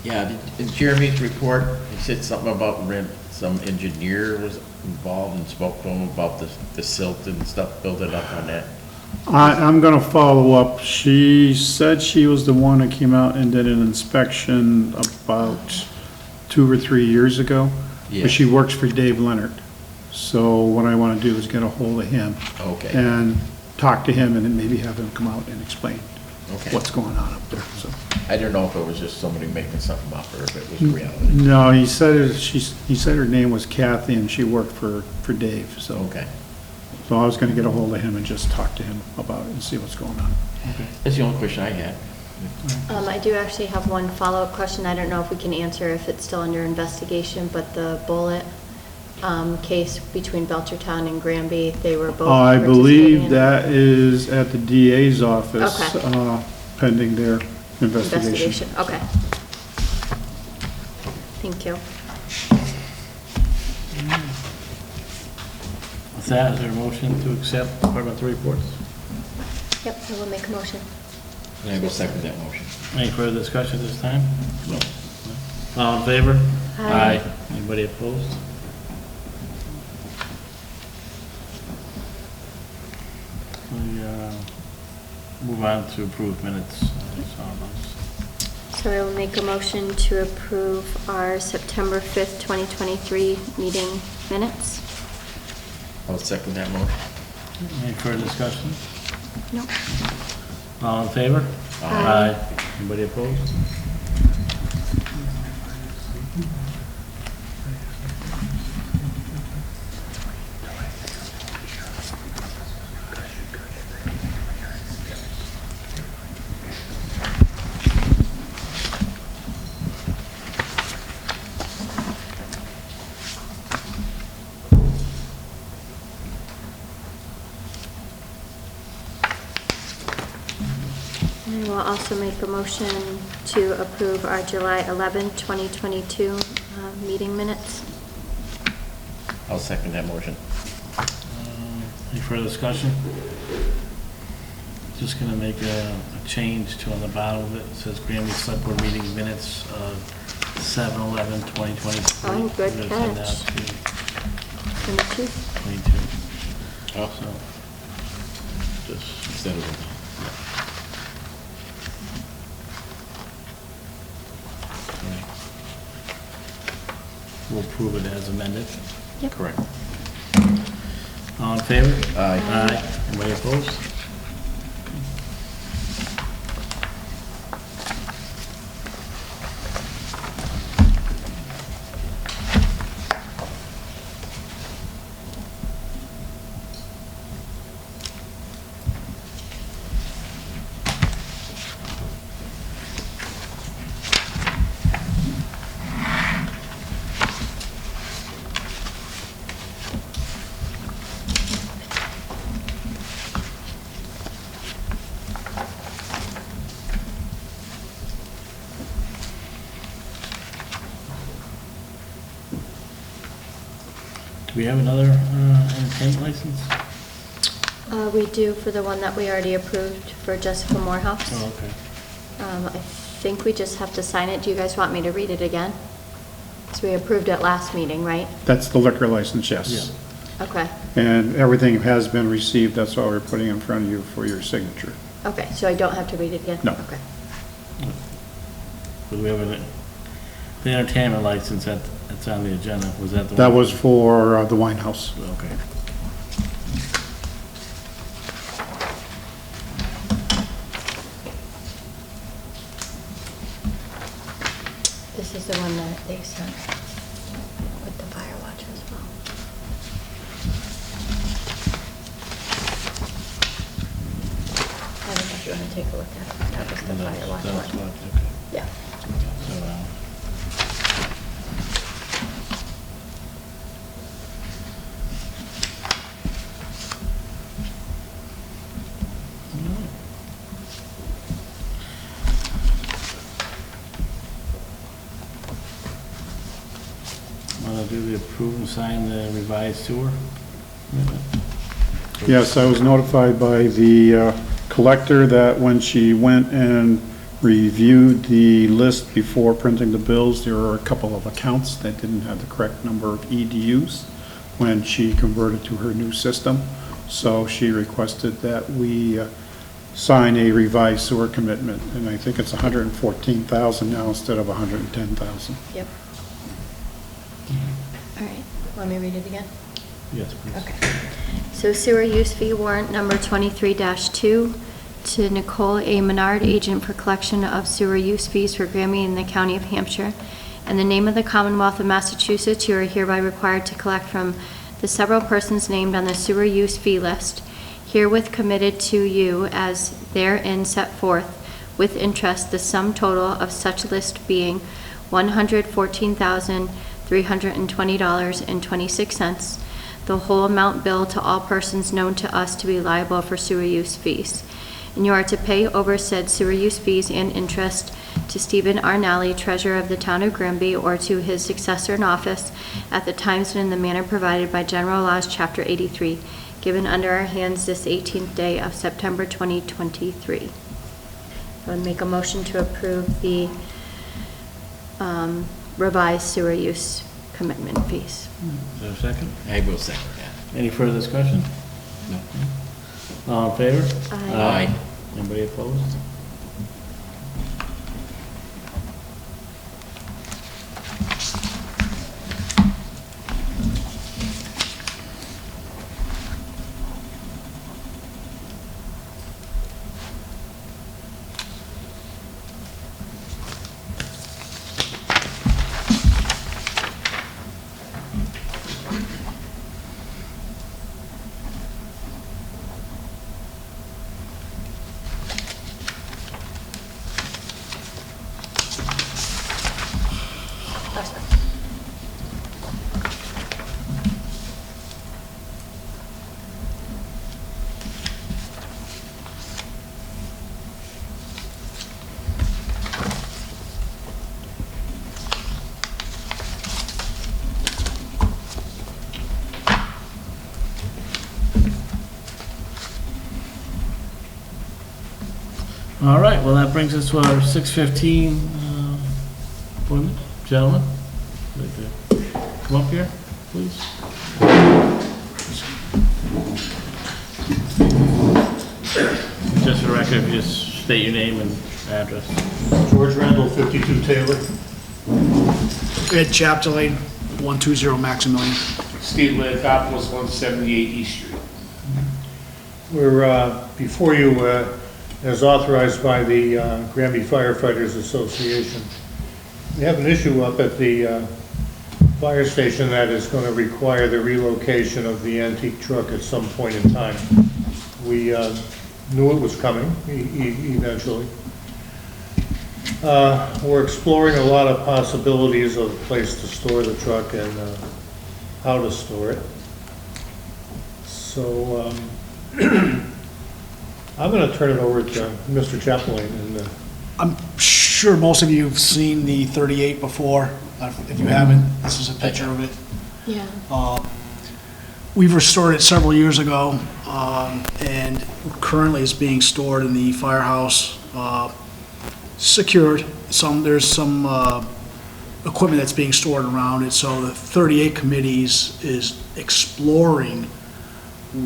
Yeah, in Jeremy's report, he said something about some engineer was involved and spoke to him about the silt and stuff, building up on that. I'm gonna follow up. She said she was the one that came out and did an inspection about 2 or 3 years ago. Yeah. But she works for Dave Leonard. So what I wanna do is get a hold of him. Okay. And talk to him and then maybe have him come out and explain Okay. what's going on up there, so. I don't know if it was just somebody making something up or if it was reality. No, he said he said her name was Kathy and she worked for Dave, so. Okay. So I was gonna get a hold of him and just talk to him about it and see what's going on. That's the only question I had. I do actually have one follow-up question. I don't know if we can answer if it's still under investigation, but the bullet case between Belchertown and Granby, they were both I participating believe in that is at the DA's office, Okay. Pending their investigation. investigation. Okay. Thank you. With that, is there a motion to accept departmental reports? Yep, I will make a motion. And I will second that motion. Any further discussion at this time? No. All in favor? Aye. Anybody opposed? move on to approved minutes. On those. So I will make a motion to approve our September 5th, 2023 meeting minutes. I'll second that motion. Any further discussion? No. All in favor? Aye. Anybody opposed? And we'll also make a motion to approve our July 11th, 2022 meeting minutes. I'll second that motion. Any further discussion? Just gonna make a change to on the bottom of it. It says Granby Selectboard meeting minutes of 7/11/2023. Oh, good We're gonna send catch. that to Number 2. 22. Oh, So, just instead of, we'll approve it as amended. Yep. correct. All in favor? Aye. Aye. Anybody opposed? Do we have another entertainment license? We do for the one that we already approved for Jessica Morehouse. Oh, okay. I think we just have to sign it. Do you guys want me to read it again? Because we approved it last meeting, right? That's the liquor license, yes. Yeah. Okay. And everything has been received, that's why we're putting in front of you for your signature. Okay, so I don't have to read it again? No. Okay. Do we have the entertainment license that's on the agenda? Was that the one? That was for the wine house. Okay. This is the one that they sent with the fire watch as well. I don't know if you want to take a look at it. That was the And fire watch that's one. what- okay. Yeah. So, want to do the approve and sign the revised tour? Yes, I was notified by the collector that when she went and reviewed the list before printing the bills, there were a couple of accounts that didn't have the correct number of EDUs when she converted to her new system. So she requested that we sign a revised sewer commitment, and I think it's $114,000 now instead of $110,000. Yep. All right, want me to read it again? Yes, please. Okay. So sewer use fee warrant number 23-2 to Nicole A. Menard, agent for collection of sewer use fees for Granby in the County of Hampshire. In the name of the Commonwealth of Massachusetts, you are hereby required to collect from the several persons named on the sewer use fee list, herewith committed to you as therein set forth, with interest, the sum total of such list being $114,320.26, the whole amount billed to all persons known to us to be liable for sewer use fees. And you are to pay over said sewer use fees and interest to Stephen R. Nally, Treasurer of the Town of Granby, or to his successor in office at the times and in the manner provided by General Laws, Chapter 83, given under our hands this 18th day of September 2023. I would make a motion to approve the revised sewer use commitment fees. Is there a second? I will second that. Any further discussion? No. All in favor? Aye. Anybody opposed? All right, well, that brings us to our 6:15 appointment. Gentlemen, like to come up here, please. Just for the record, if you just state your name and address. George Randall, 52 Taylor. Ed Chapdelaine, 120 Maximilian. Steve Lathopoulos, 178 East Street. We're before you as authorized by the Granby Firefighters Association. We have an issue up at the fire station that is going to require the relocation of the antique truck at some point in time. We knew it was coming eventually. We're exploring a lot of possibilities of a place to store the truck and how to store it. So I'm going to turn it over to Mr. Chaplain. And, I'm sure most of you have seen the 38 before. If you haven't, this is a picture of it. Yeah. We've restored it several years ago, and currently it's being stored in the firehouse, secured. There's some equipment that's being stored around it, so the 38 committees is exploring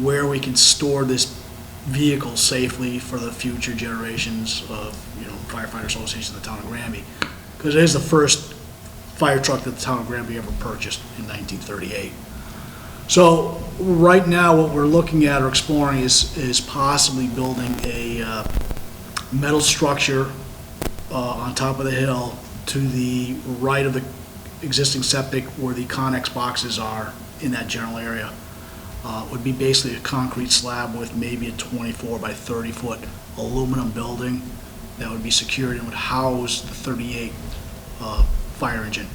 where we can store this vehicle safely for the future generations of, firefighter association of the town of Granby. Because it is the first fire truck that the town of Granby ever purchased in 1938. So right now what we're looking at or exploring is possibly building a metal structure on top of the hill to the right of the existing septic where the Connex boxes are in that general area. Would be basically a concrete slab with maybe a 24 by 30 foot aluminum building that would be secured and would house the 38 fire engine.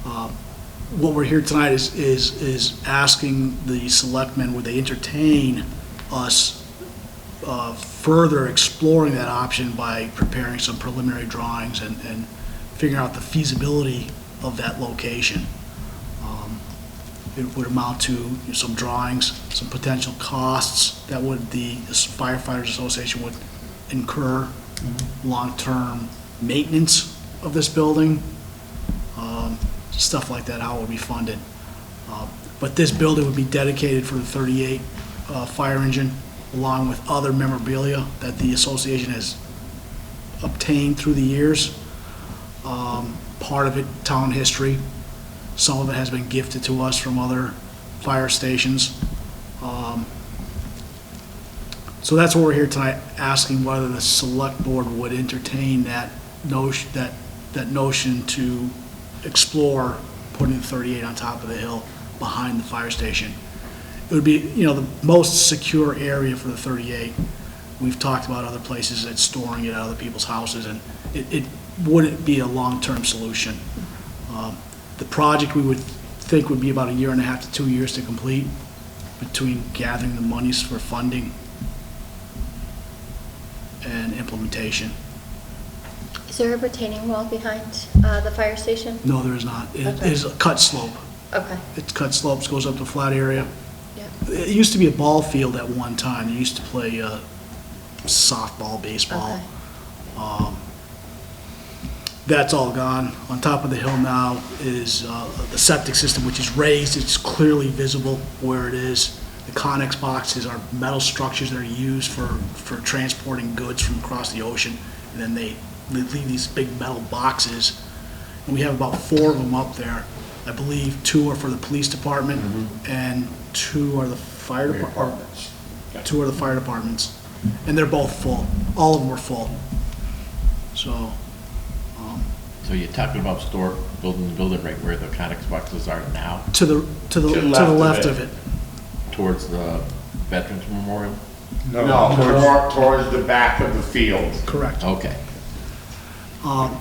What we're here tonight is asking the selectmen, would they entertain us further exploring that option by preparing some preliminary drawings and figuring out the feasibility of that location. It would amount to some drawings, some potential costs that the Firefighters Association would incur, long-term maintenance of this building, stuff like that, how it would be funded. But this building would be dedicated for the 38 fire engine, along with other memorabilia that the association has obtained through the years. Part of it, town history. Some of it has been gifted to us from other fire stations. So that's what we're here tonight, asking whether the select board would entertain that notion to explore putting the 38 on top of the hill behind the fire station. It would be, the most secure area for the 38. We've talked about other places that's storing it at other people's houses, and it wouldn't be a long-term solution. The project we would think would be about 1.5 to 2 years to complete, between gathering the monies for funding and implementation. Is there a retaining wall behind the fire station? No, there is not. It Okay. is a cut slope. Okay. It's cut slopes, goes up to a flat area. Yeah. It used to be a ball field at one time. They used to play softball, baseball. Okay. That's all gone. On top of the hill now is the septic system, which is raised. It's clearly visible where it is. The Connex boxes are metal structures that are used for transporting goods from across the ocean, and then they leave these big metal boxes. And we have about 4 of them up there. I believe 2 are for the police department, and 2 are the fire departments. 2 are the fire departments, and they're both full. All of them were full. So, So you're talking about building the building right where the Connex boxes are now, to the left of it. towards the Veterans Memorial? No, towards the back of the field. Correct. Okay.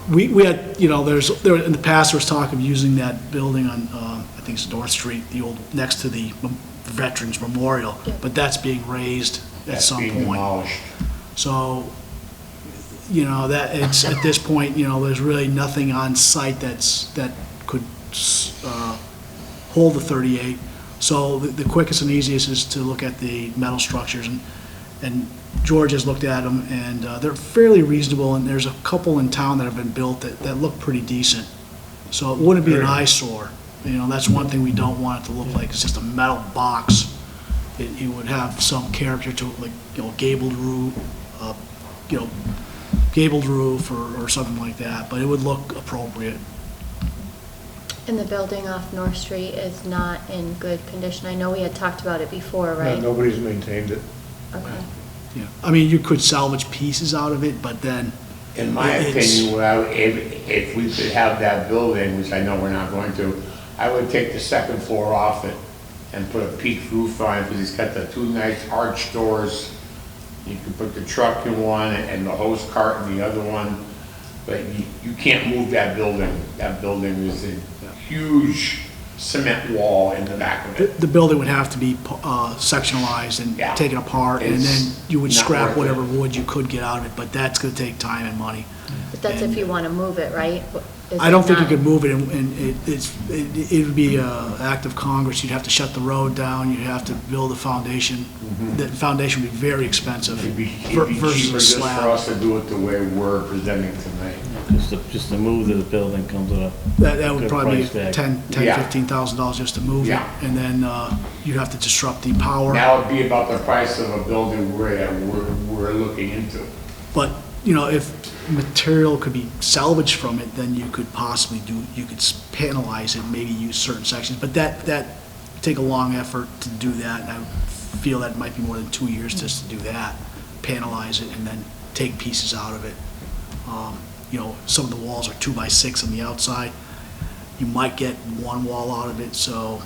We had, you know, in the past, there was talk of using that building on, I think it's North Street, the old, next to the Veterans Memorial, but that's being raised at That's some being point. demolished. So, you know, that, it's, at this point, you know, there's really nothing on site that could hold the 38. So the quickest and easiest is to look at the metal structures, and George has looked at them, and they're fairly reasonable, and there's a couple in town that have been built that look pretty decent. So it wouldn't be an eyesore. You know, that's one thing we don't want it to look like. It's just a metal box. It would have some character to it, like, you know, gabled roof or something like that, but it would look appropriate. And the building off North Street is not in good condition. I know we had talked about it before, No, right? nobody's maintained it. Okay. Yeah, I mean, you could salvage pieces out of it, but then, In my It's- opinion, if we could have that building, which I know we're not going to, I would take the second floor off it and put a peak roof on it, because it's got the 2 nice arch doors. You can put the truck in one and the hose cart in the other one, but you can't move that building. That building is a huge cement wall in the back of it. the building would have to be sectionalized and Yeah. taken apart, and then It's you would not scrap worth whatever it. wood you could get out of it, but that's gonna take time and money. But that's if you want to move it, right? Is I don't it think you not? could move it, and it would be an act of Congress. You'd have to shut the road down, you'd have to build a foundation. The foundation would be very expensive It'd be versus cheaper a just for slab. us to do it the way we're presenting tonight. Just the move to the building comes with a, That would Good probably be price tag. Yeah. $15,000 just to move it, Yeah. and then you'd have to disrupt the power. That would be about the price of a building we're looking into. But, you know, if material could be salvaged from it, then you could possibly you could panelize it, maybe use certain sections, but that take a long effort to do that, and I feel that might be more than 2 years just to do that, panelize it, and then take pieces out of it. You know, some of the walls are 2x6 on the outside. You might get one wall out of it, so,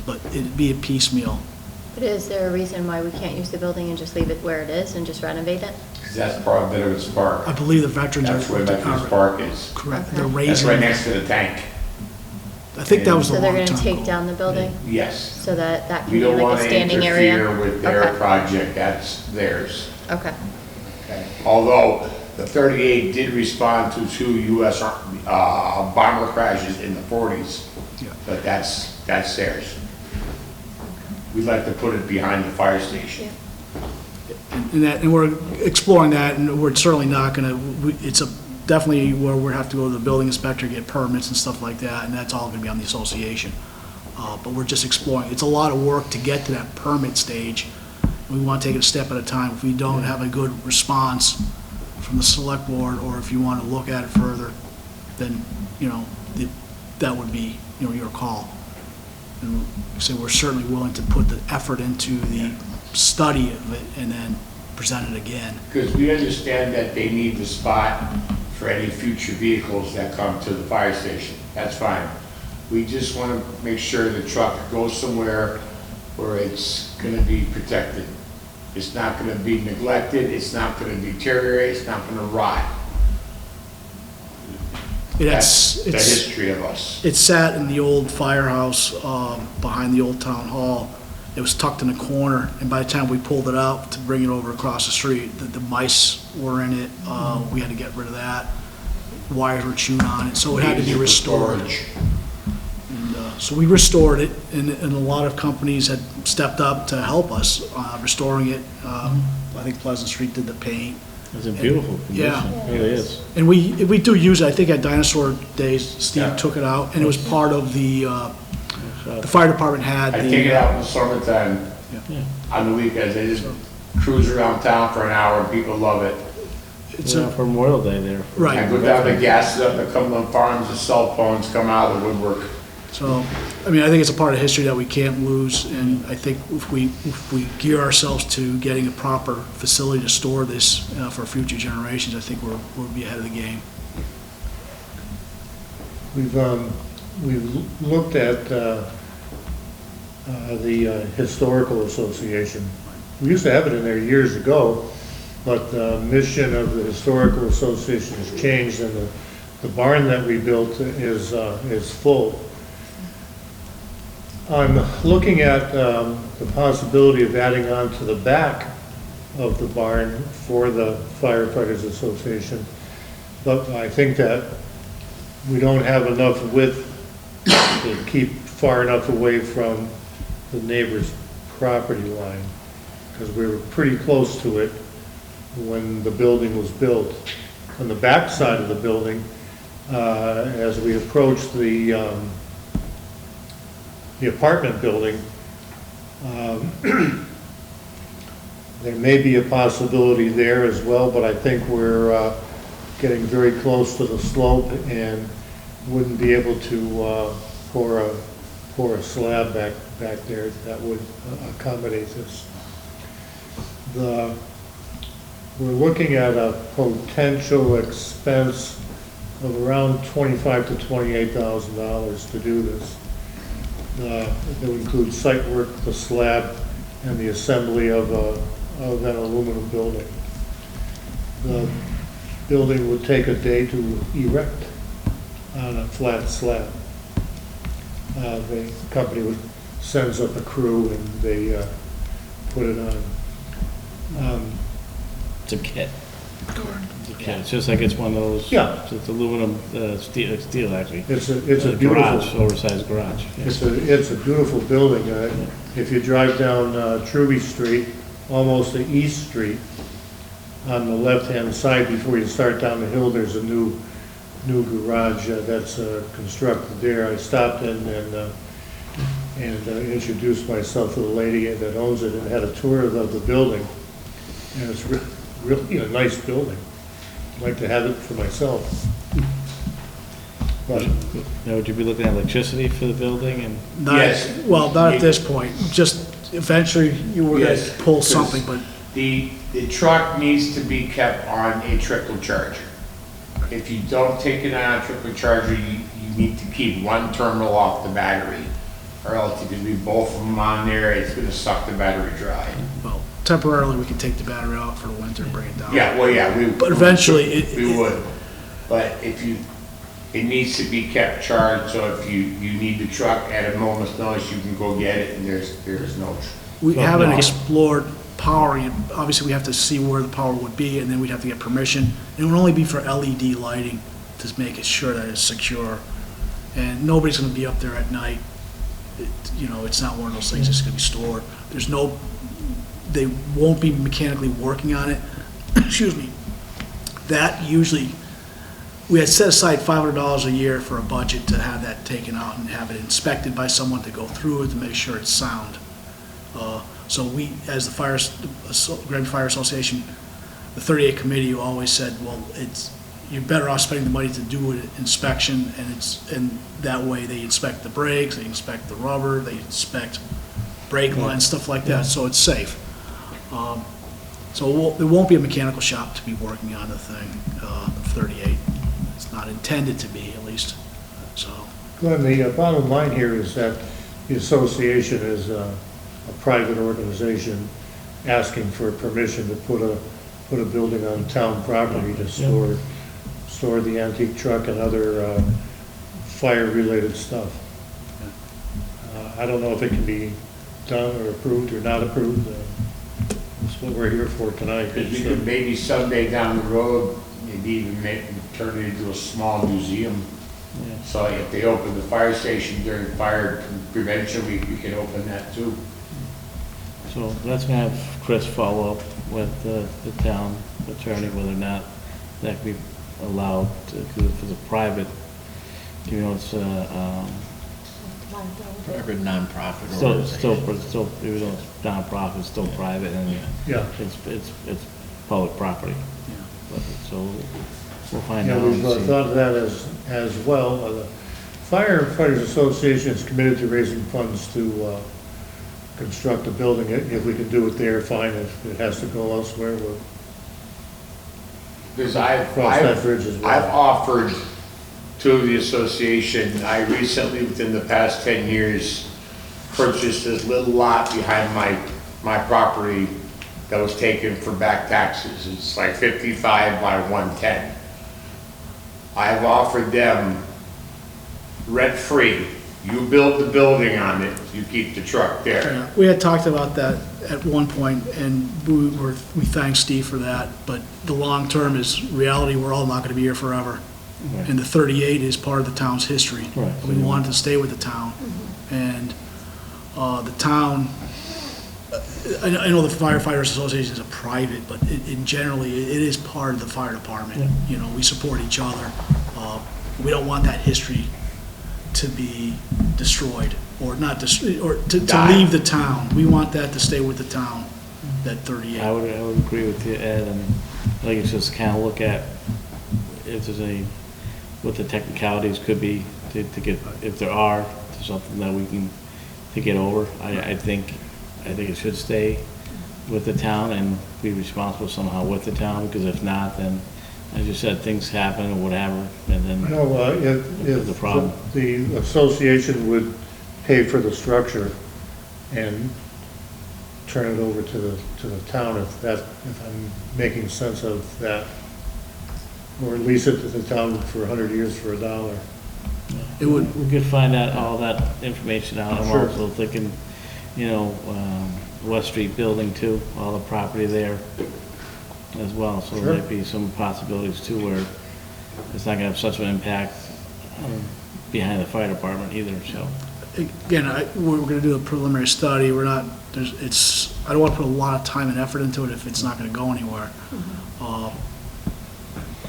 but it'd be a piecemeal. But is there a reason why we can't use the building and just leave it where it is and just renovate it? Because that's part of Veterans Park. I believe the veterans are. That's where Veterans Park is. Correct, Okay. they're That's raising. right next to the tank. I think that was the So they're long-term going to take goal. down the building Yes. so that can We be don't like want a to standing area? interfere with their Okay. project, that's theirs. Okay. Okay. Although the 38 did respond to 2 U.S. Bomber crashes in the 40s, Yeah. but that's theirs. We'd like to put it behind the fire station. And we're exploring that, and we're certainly not gonna, it's definitely where we have to go to the building inspector, get permits and stuff like that, and that's all gonna be on the association. But we're just exploring. It's a lot of work to get to that permit stage. We wanna take it a step at a time. If we don't have a good response from the select board, or if you wanna look at it further, then, you know, that would be, you know, your call. And so we're certainly willing to put the effort into the study of it and then present it again. Because we understand that they need the spot for any future vehicles that come to the fire station. That's fine. We just want to make sure the truck goes somewhere where it's going to be protected. It's not going to be neglected, it's not going to deteriorate, it's not going to rot. That's the history of us. It sat in the old firehouse behind the old town hall. It was tucked in a corner, and by the time we pulled it out to bring it over across the street, the mice were in it. We had to get rid of that. Wires were chewed on it, so it had to be restored. Storage. And, so we restored it, and a lot of companies had stepped up to help us restoring it. I think Pleasant Street did the paint. it's in beautiful condition. Yeah. It really is. And we do use it. I think at Dinosaur Days, Steve Yeah. took it out, and it was part of the the fire department had I take it the, out in the summertime, Yeah. on the weekends, they just cruise around town for an hour, and people love it. it's Yeah, a, for Memorial Day there. Right. I go down to gas up the Cumberland Farms, the cell phones come out of the woodwork. so, I mean, I think it's a part of history that we can't lose, and I think if we gear ourselves to getting a proper facility to store this for future generations, I think we'll be ahead of the game. We've looked at the Historical Association. We used to have it in there years ago, but the mission of the Historical Association has changed, and the barn that we built is full. I'm looking at the possibility of adding on to the back of the barn for the Firefighters Association, but I think that we don't have enough width to keep far enough away from the neighbor's property line, because we were pretty close to it when the building was built. On the back side of the building, as we approached the apartment building, there may be a possibility there as well, but I think we're getting very close to the slope and wouldn't be able to pour a slab back there that would accommodate this. We're looking at a potential expense of around $25,000 to $28,000 to do this. That would include site work, the slab, and the assembly of an aluminum building. The building would take a day to erect on a flat slab. The company sends up a crew and they put it on. It's a kit. It's a kit. It's just like it's one of those. Yeah. It's aluminum, steel actually. It's a beautiful, garage, oversized garage. Yeah. it's a beautiful building. If you drive down Truby Street, almost to East Street, on the left-hand side before you start down the hill, there's a new garage that's constructed there. I stopped in and introduced myself to the lady that owns it and had a tour of the building. And it's really a nice building. I'd like to have it for myself. But Now, would you be looking at electricity for the building and? Yes. Well, not at this point, just eventually you were gonna Yes, pull 'cause something, but The truck needs to be kept on a trickle charger. If you don't take it on a trickle charger, you need to keep one terminal off the battery, or else if you leave both of them on there, it's gonna suck the battery dry. well, temporarily we can take the battery out for the winter and bring it down. Yeah, well, yeah, But eventually we would. But it needs to be kept charged, so if you need the truck at a moment's notice, you can go get it, and there's no. We Well, haven't no. explored powering it. Obviously, we have to see where the power would be, and then we'd have to get permission. It would only be for LED lighting to make it sure that it's secure. And nobody's gonna be up there at night. It's not one of those things that's gonna be stored. They won't be mechanically working on it. Excuse me. That usually, we had set aside $500 a year for a budget to have that taken out and have it inspected by someone to go through it to make sure it's sound. So we, as the Granby Fire Association, the 38 committee, always said, well, you're better off spending the money to do an inspection, and that way they inspect the brakes, they inspect the rubber, they inspect brake lines, stuff like that, so it's safe. So there won't be a mechanical shop to be working on the thing, 38. It's not intended to be, at least, so. Glenn, the bottom line here is that the association is a private organization asking for permission to put a building on town property to store the antique truck and other fire-related stuff. I don't know if it can be done or approved or not approved. That's what we're here for tonight. Because we could maybe someday down the road, maybe even turn it into a small museum. Yeah. So if they open the fire station during fire prevention, we can open that too. So that's gonna have Chris follow up with the town attorney, whether or not that can be allowed, because if it's a private, it's Whatever nonprofit Still, organization. even though it's nonprofit, it's still private, and Yeah. it's public property. But, so, we'll find Yeah, out. we've and see. thought of that as well. The Firefighters Association is committed to raising funds to construct a building. If we can do it there, fine. If it has to go elsewhere, we'll Because I've cross that bridge as I've well. offered to the association, I recently, within the past 10 years, purchased this little lot behind my property that was taken for back taxes. It's like 55 by 110. I've offered them rent-free. You build the building on it, you keep the truck there. Yeah, we had talked about that at one point, and we thank Steve for that, but the long term is reality, we're all not gonna be here forever. Right. And the 38 is part of the town's history. Right. We wanted to stay with the town. And the town, I know the firefighters association is a private, but in generally, it is part of the fire department. Yeah. You know, we support each other. We don't want that history to be destroyed, or not destroyed, or to Die. leave the town. We want that to stay with the town, that 38. I would agree with you, Ed, and I think it's just kind of look at if there's what the technicalities could be to get, if there are, something that we can, to get over. I think it should stay with the town and be responsible somehow with the town, because if not, then, as you said, things happen or whatever, and then. No, if The problem. the association would pay for the structure and turn it over to the town, if I'm making sense of that, or lease it to the town for 100 years for $1. It would, We could find out all that information out. I'm Sure. also thinking, West Street building too, all the property there as well. So Sure. there might be some possibilities too where it's not gonna have such an impact behind the fire department either, so. again, we're gonna do a preliminary study, we're not, I don't wanna put a lot of time and effort into it if it's not gonna go anywhere.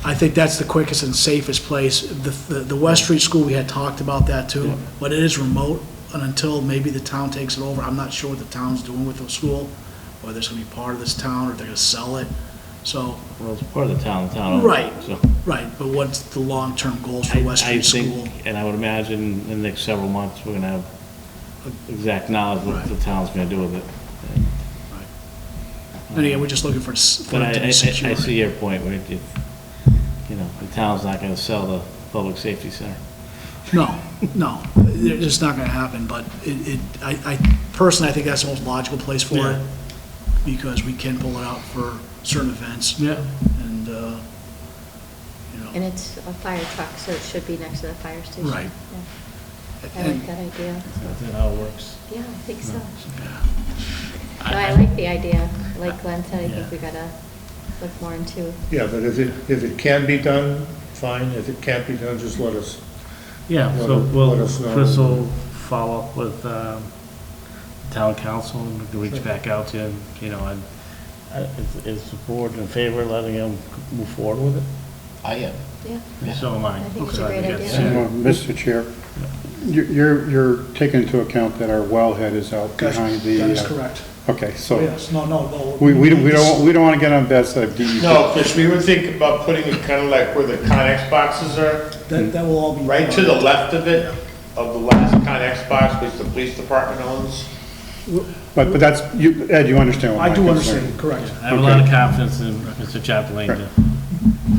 I think that's the quickest and safest place. The West Street School, we had talked about that too, Yeah. but it is remote, and until maybe the town takes it over, I'm not sure what the town's doing with the school, whether it's gonna be part of this town, or if they're gonna sell it, so, Well, it's part of the town owns it, Right. So. right, but what's the long-term goals for West I Street think, School? and I would imagine in the next several months, we're gonna have exact knowledge what Right. the town's gonna do with it. And again, we're just looking for But it to be I secure. see your point, where if, the town's not gonna sell the public safety center. No, it's just not gonna happen, but I personally, I think that's the most logical place for Yeah. it, because we can pull it out for certain events, Yeah. and, And it's a fire truck, so it should be next to the fire station. Right. Yeah. I And- like that idea. That's how it works. Yeah, I think so. No, I like the idea. Like Glenn said, I think we gotta look more into. Yeah, but if it can be done, fine. If it can't be done, just let us. Yeah, Let so let us know. Chris will follow up with town council and reach back out to him, is the board in favor of letting him move forward with it? I am. Yeah, So am I. I think it's a Okay. great Yeah. idea. Mr. Chair, you're taking into account that our wellhead is out behind the. That is correct. Okay, Oh, so yes, no. we don't want to get on bad side of DEP. No, because we were thinking about putting it kind of like where the Connex boxes are, That will all be. right to the left of it, of the last Connex box, which the police department owns. But that's, Ed, you understand what I my do concern is? understand, correct. I have a lot of confidence in Mr. Chaplain. Right.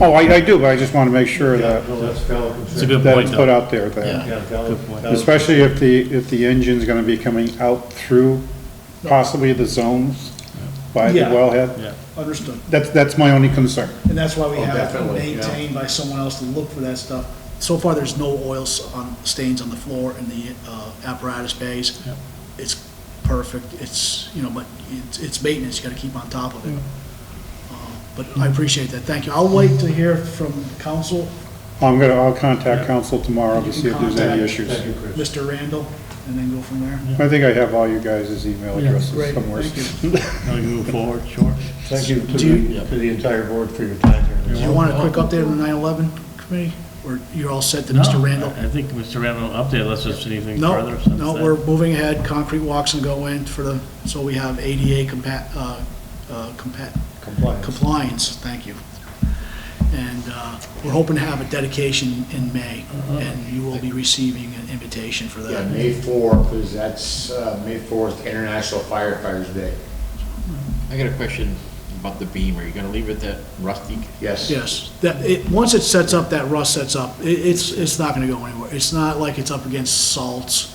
Oh, I do, but I just want to make sure that, No, that's valid It's a concern. good that point, it's put though. out there, that, Yeah, valid, Good point. valid. especially if the engine's going to be coming out through possibly the zones by the Yeah. wellhead. Yeah. Understood. That's my only concern. And that's why we have it definitely, yeah. maintained by someone else to look for that stuff. So far, there's no stains on the floor in the apparatus bays. Yeah. It's perfect, but it's maintenance, you gotta keep on top of it. But I appreciate that, thank you. I'll wait to hear from council, I'll contact council tomorrow to You see can if there's any contact- issues. Thank you, Chris. Mr. Randall, and then go from there. I think I have all you guys' email Yeah, addresses Great, somewhere. thank you. Now we move forward, sure. Thank you Do you- to the entire board for your time here. Do you want a quick update on the 9/11 committee? You're all set to No, Mr. Randall? I think Mr. Randall updated unless there's anything No, further since no, then. we're moving ahead, concrete walks and go in so we have ADA compliance, thank you. And we're hoping to have a dedication in May, and you will be receiving an invitation for Yeah, that. May 4th, because that's May 4th, International Firefighters Day. I got a question about the beam. Are you gonna leave it that rusty? Yes. Yes, once it sets up, that rust sets up, it's not gonna go anywhere. It's not like it's up against salts,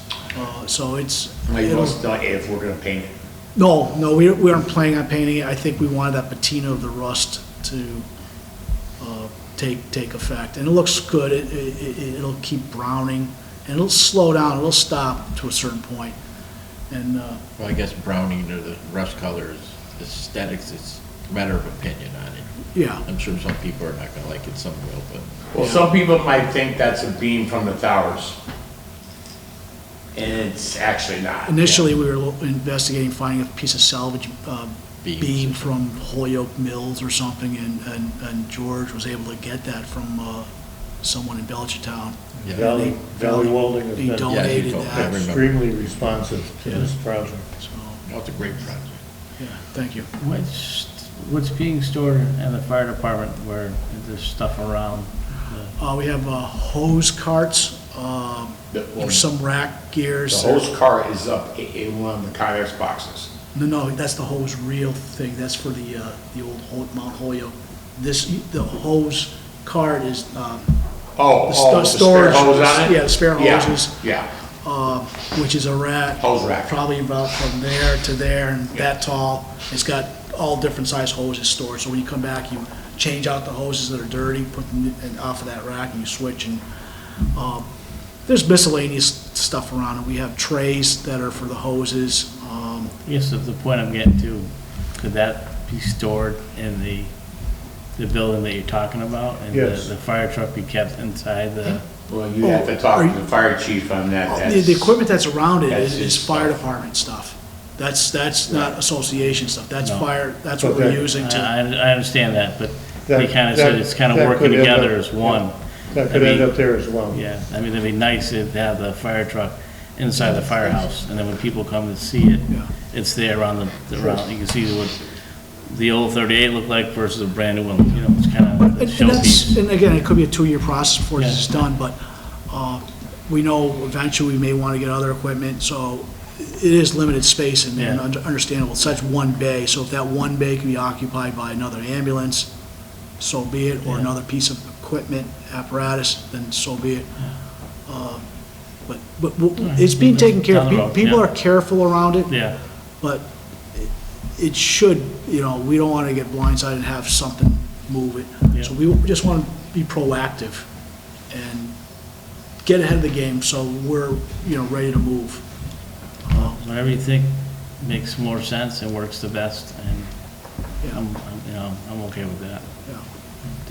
so it's. Like, it'll- most, if we're gonna paint it. No, we aren't planning on painting it. I think we wanted that patina of the rust to take effect. And it looks good. It'll keep browning, and it'll slow down, it'll stop to a certain point. And, Well, I guess browning or the rust color is aesthetics. It's a matter of opinion on it. yeah, I'm sure some people are not gonna like it, some will, but. Well, some people might think that's a beam from the towers. And it's actually not. initially, we were investigating finding a piece of salvage Beams. beam from Holyoke Mills or something, and George was able to get that from someone in Belchertown. Yeah. Valley Welding has He been donated told me. that, remember. extremely responsive to this project. so, Oh, it's a great project. yeah, thank you. What's being stored in the fire department where there's stuff around? We have hose carts, or some rack The gears. hose cart is up in one of the kayak boxes. No, that's the hose reel thing, that's for the old Mount Holyoke. The hose cart is, Oh, the the spare storage. hose on it? Yeah, the spare Yeah, hoses, yeah. which is a rack. Hose rack. Probably about from there to there and that tall. It's got all different size hoses stored, so when you come back, you change out the hoses that are dirty, put them off of that rack, and you switch, and, there's miscellaneous stuff around it. We have trays that are for the hoses, Yes, the point I'm getting to, could that be stored in the building that you're talking about? And Yes. the fire truck be kept inside the, Well, you have to talk to the fire chief on that. The equipment that's around it that's is his fire stuff. department stuff. That's not association stuff, that's No. fire, that's what But we're that- using to, I understand that, but they That- kind of said that- it's kind of that working could end together up- as one. That could I end mean, up there as well. Yeah, I mean, it'd be nice to have the fire truck inside the firehouse, and then when people come to see it, Yeah. it's there around around, you can see what the old 38 looked like versus a brand new one, you know, it's kind of a and that's, showpiece. and again, it could be a 2-year process before this Yeah. is done, but, we know eventually we may want to get other equipment, so it is limited space in there, and Yeah. understandable, it's such one bay, so if that one bay can be occupied by another ambulance, so be it, or Yeah. another piece of equipment, apparatus, then so be it. But it's being taken care Down the road, of, people yeah. are careful around it, Yeah, but it should, we don't want to get blindsided and have something move it. Yeah. So we just want to be proactive and get ahead of the game so we're, ready to move. whatever you think makes more sense and works the best, and Yeah. I'm okay with that. Yeah.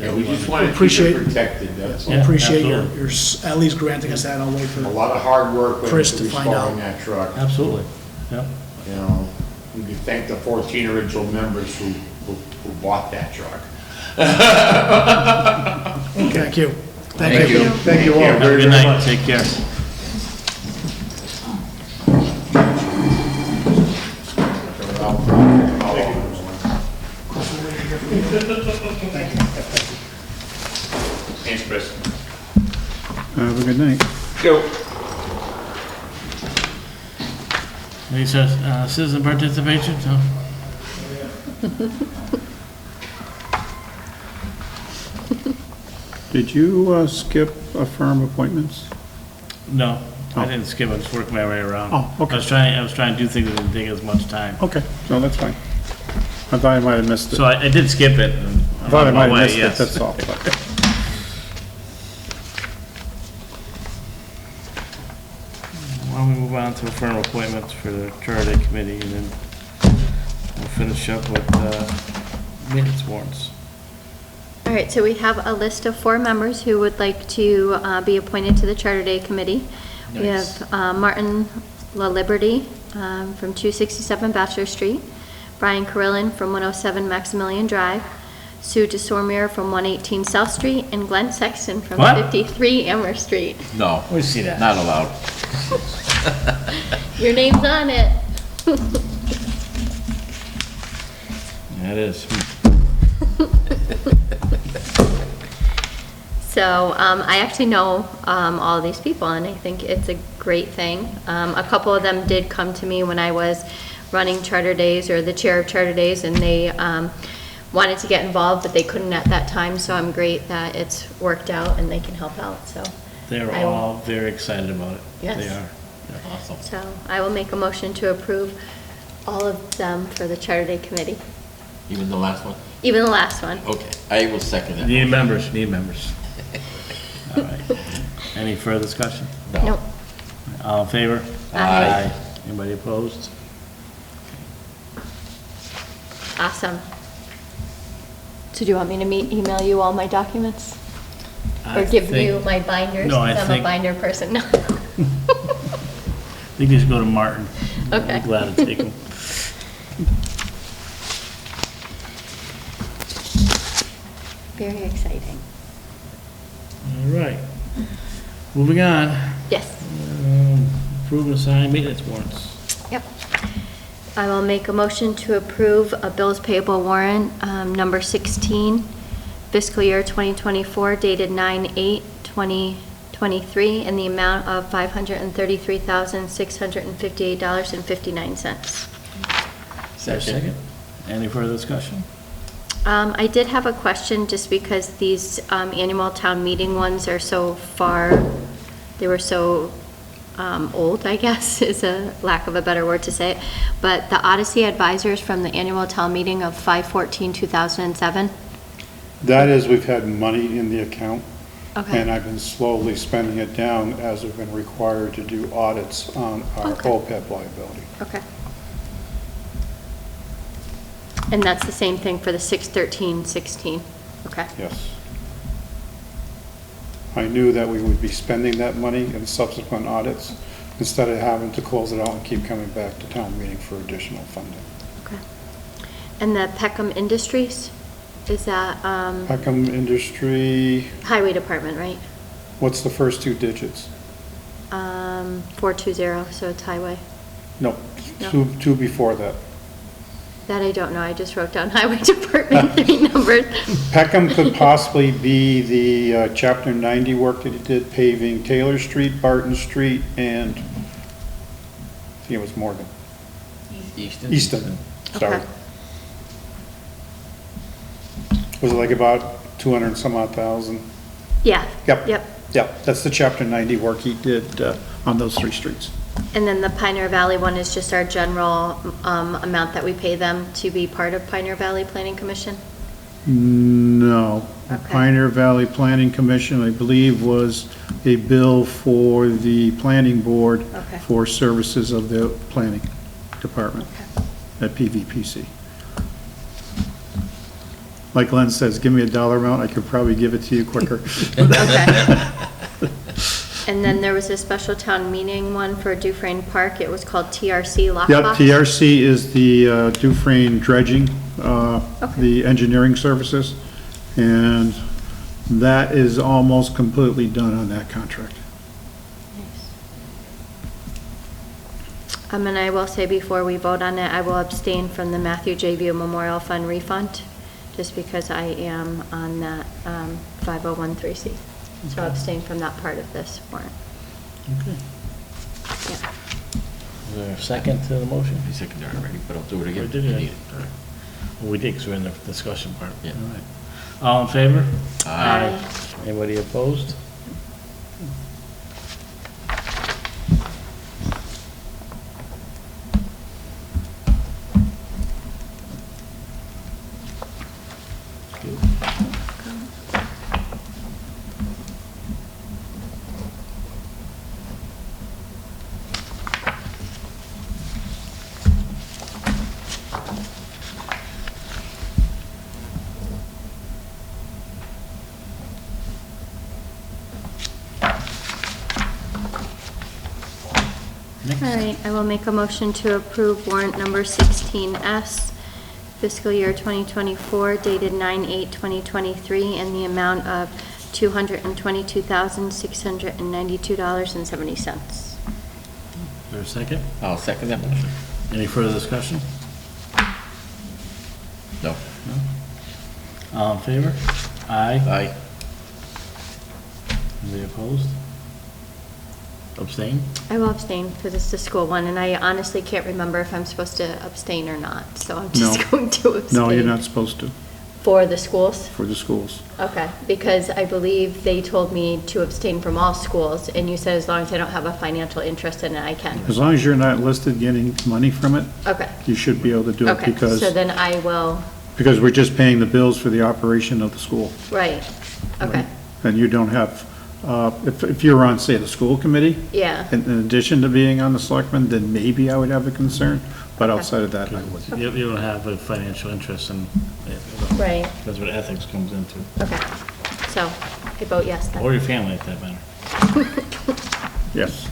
Yeah, we just want to keep Appreciate- it protected, that's We all. Yeah, appreciate absolutely. your at least granting us that, I'll wait for A lot of hard work went Chris into to find restoring out. that truck. Absolutely, yeah. You know, we could thank the 14 original members who bought that truck. Thank you. Thank you. Thank you all Have a very, good very night, much. take care. Thanks, Chris. Have a good night. Any citizen participation, so? Did you skip firm appointments? No, I Oh. didn't skip, I just worked my way around. Oh, okay. I was trying to do things that didn't take as much time. Okay, no, that's fine. I thought I might have missed it. So I did skip it, and I I'm thought I on might my have way, missed it, yes. that's all. but- Why don't we move on to firm appointments for the Charter Day Committee, and then we'll finish up with minutes warrants. All right, so we have a list of 4 members who would like to be appointed to the Charter Day Committee. We Nice. have Martin La Liberty from 267 Bachelor Street, Brian Carillon from 107 Maximilian Drive, Sue DeSormier from 118 South Street, and Glenn Sexton from What? 53 Amherst Street. No, We see that. not allowed. Your name's on it. That is. So I actually know all of these people, and I think it's a great thing. A couple of them did come to me when I was running Charter Days, or the chair of Charter Days, and they wanted to get involved, but they couldn't at that time, so I'm great that it's worked out and they can help out, so. They're I will- all very excited about it. Yes. They are. They're awesome. So I will make a motion to approve all of them for the Charter Day Committee, Even the last one? even the last one. Okay, I will second that. Need members, need members. All right. Any further discussion? Nope. All in favor? Aye. Anybody opposed? Awesome. So do you want me to email you all my documents? I Or give think- you my binders? No, I 'Cause I'm a think- binder person. No. I think you should go to Martin. Okay. I'm glad to take him. Very exciting. All right. Moving on. Yes. Approve and sign maintenance warrants. Yep. I will make a motion to approve a bills payable warrant, number 16, fiscal year 2024, dated 9/8/2023, in the amount of $533,658.59. Is there a second? Any further discussion? I did have a question, just because these annual town meeting ones are so far, they were so old, I guess, is a lack of a better word to say it. But the Odyssey Advisors from the annual town meeting of 5/14/2007. That is, we've had money in the account, Okay. and I've been slowly spending it down as we've been required to do audits on our Okay. OPEB liability. Okay. And that's the same thing for the 6/13/16. Okay. Yes. I knew that we would be spending that money in subsequent audits instead of having to close it out and keep coming back to town meeting for additional funding. Okay. And the Peckham Industries, is that Peckham Industry, Highway Department, right? what's the first two digits? 420, so it's highway. No, No. two before that. That I don't know, I just wrote down Highway Department, 3 numbers. Peckham could possibly be the Chapter 90 work that he did, paving Taylor Street, Barton Street, and I think it was Morgan. Easton? Easton, sorry. Okay. Was it like about 200 and some odd thousand? Yeah. Yep. Yep. Yep, that's the Chapter 90 work he did on those 3 streets. And then the Pioneer Valley one is just our general amount that we pay them to be part of Pioneer Valley Planning Commission? No. The Okay. Pioneer Valley Planning Commission, I believe, was a bill for the planning board Okay. for services of the planning department Okay. at PVPC. Like Glenn says, give me a dollar amount, I could probably give it to you quicker. Okay. And then there was a special town meeting one for Dufresne Park. It was called TRC Yep, Lockbox. TRC is the Dufresne dredging, the engineering services, and that is almost completely done on that contract. And I will say before we vote on it, I will abstain from the Matthew J. View Memorial Fund refund, just because I am on that 5013C. So I'll abstain from that part of this warrant. Okay. Yeah. Is there a second to the motion? I seconded it already, but I'll do it again. We did if you it. need it. All right. Well, we did, because we're in the discussion part. Yeah. All right. All in favor? Aye. Anybody opposed? All right, I will make a motion to approve warrant number 16S, fiscal year 2024, dated 9/8/2023, in the amount of $222,692.70. Is there a second? I'll second that motion. Any further discussion? No. All in favor? Aye. Aye. Anybody opposed? Abstain? I will abstain because it's the school one, and I honestly can't remember if I'm supposed to abstain or not, so I'm just No. going to abstain. No, you're not supposed to, For the schools? for the schools. Okay, because I believe they told me to abstain from all schools, and you said as long as I don't have a financial interest in it, I can. As long as you're not listed getting money from it, Okay, you should be able to do it okay, because, so then I will, because we're just paying the bills for the operation of the school. right, okay, And you don't have, if you're on, say, the school committee, yeah, in addition to being on the selectmen, then maybe I would have a concern, but Okay. outside of that, I wouldn't. You don't have a financial interest in it. right, That's what ethics comes into. okay. So, I vote yes then. Or your family, at that matter. Yes.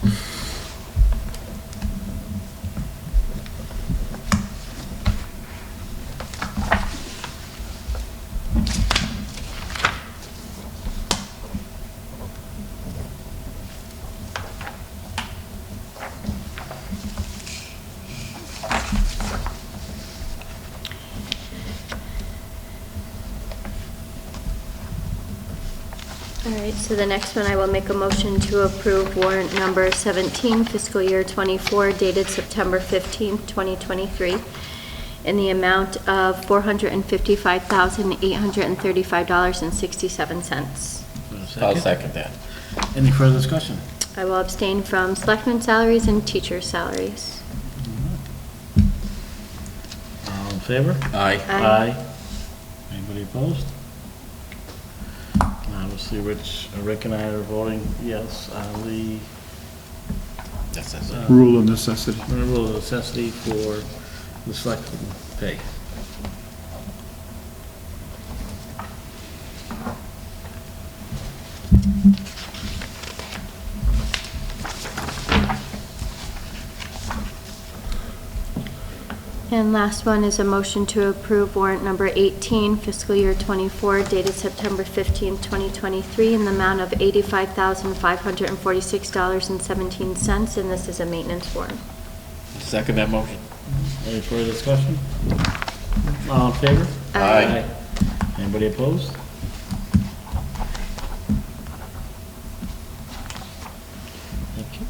All right, so the next one, I will make a motion to approve warrant number 17, fiscal year 24, dated September 15th, 2023, in the amount of $455,835.67. I'll second that. Any further discussion? I will abstain from selectmen salaries and teacher salaries. All in favor? Aye. Aye. Anybody opposed? Now, we'll see Rick and I are voting yes on the Yes, that's it. Rule of necessity. rule of necessity for the selectmen pay. And last one is a motion to approve warrant number 18, fiscal year 24, dated September 15th, 2023, in the amount of $85,546.17, and this is a maintenance warrant. Second that motion. Any further discussion? All in favor? Aye. Anybody opposed? Thank you.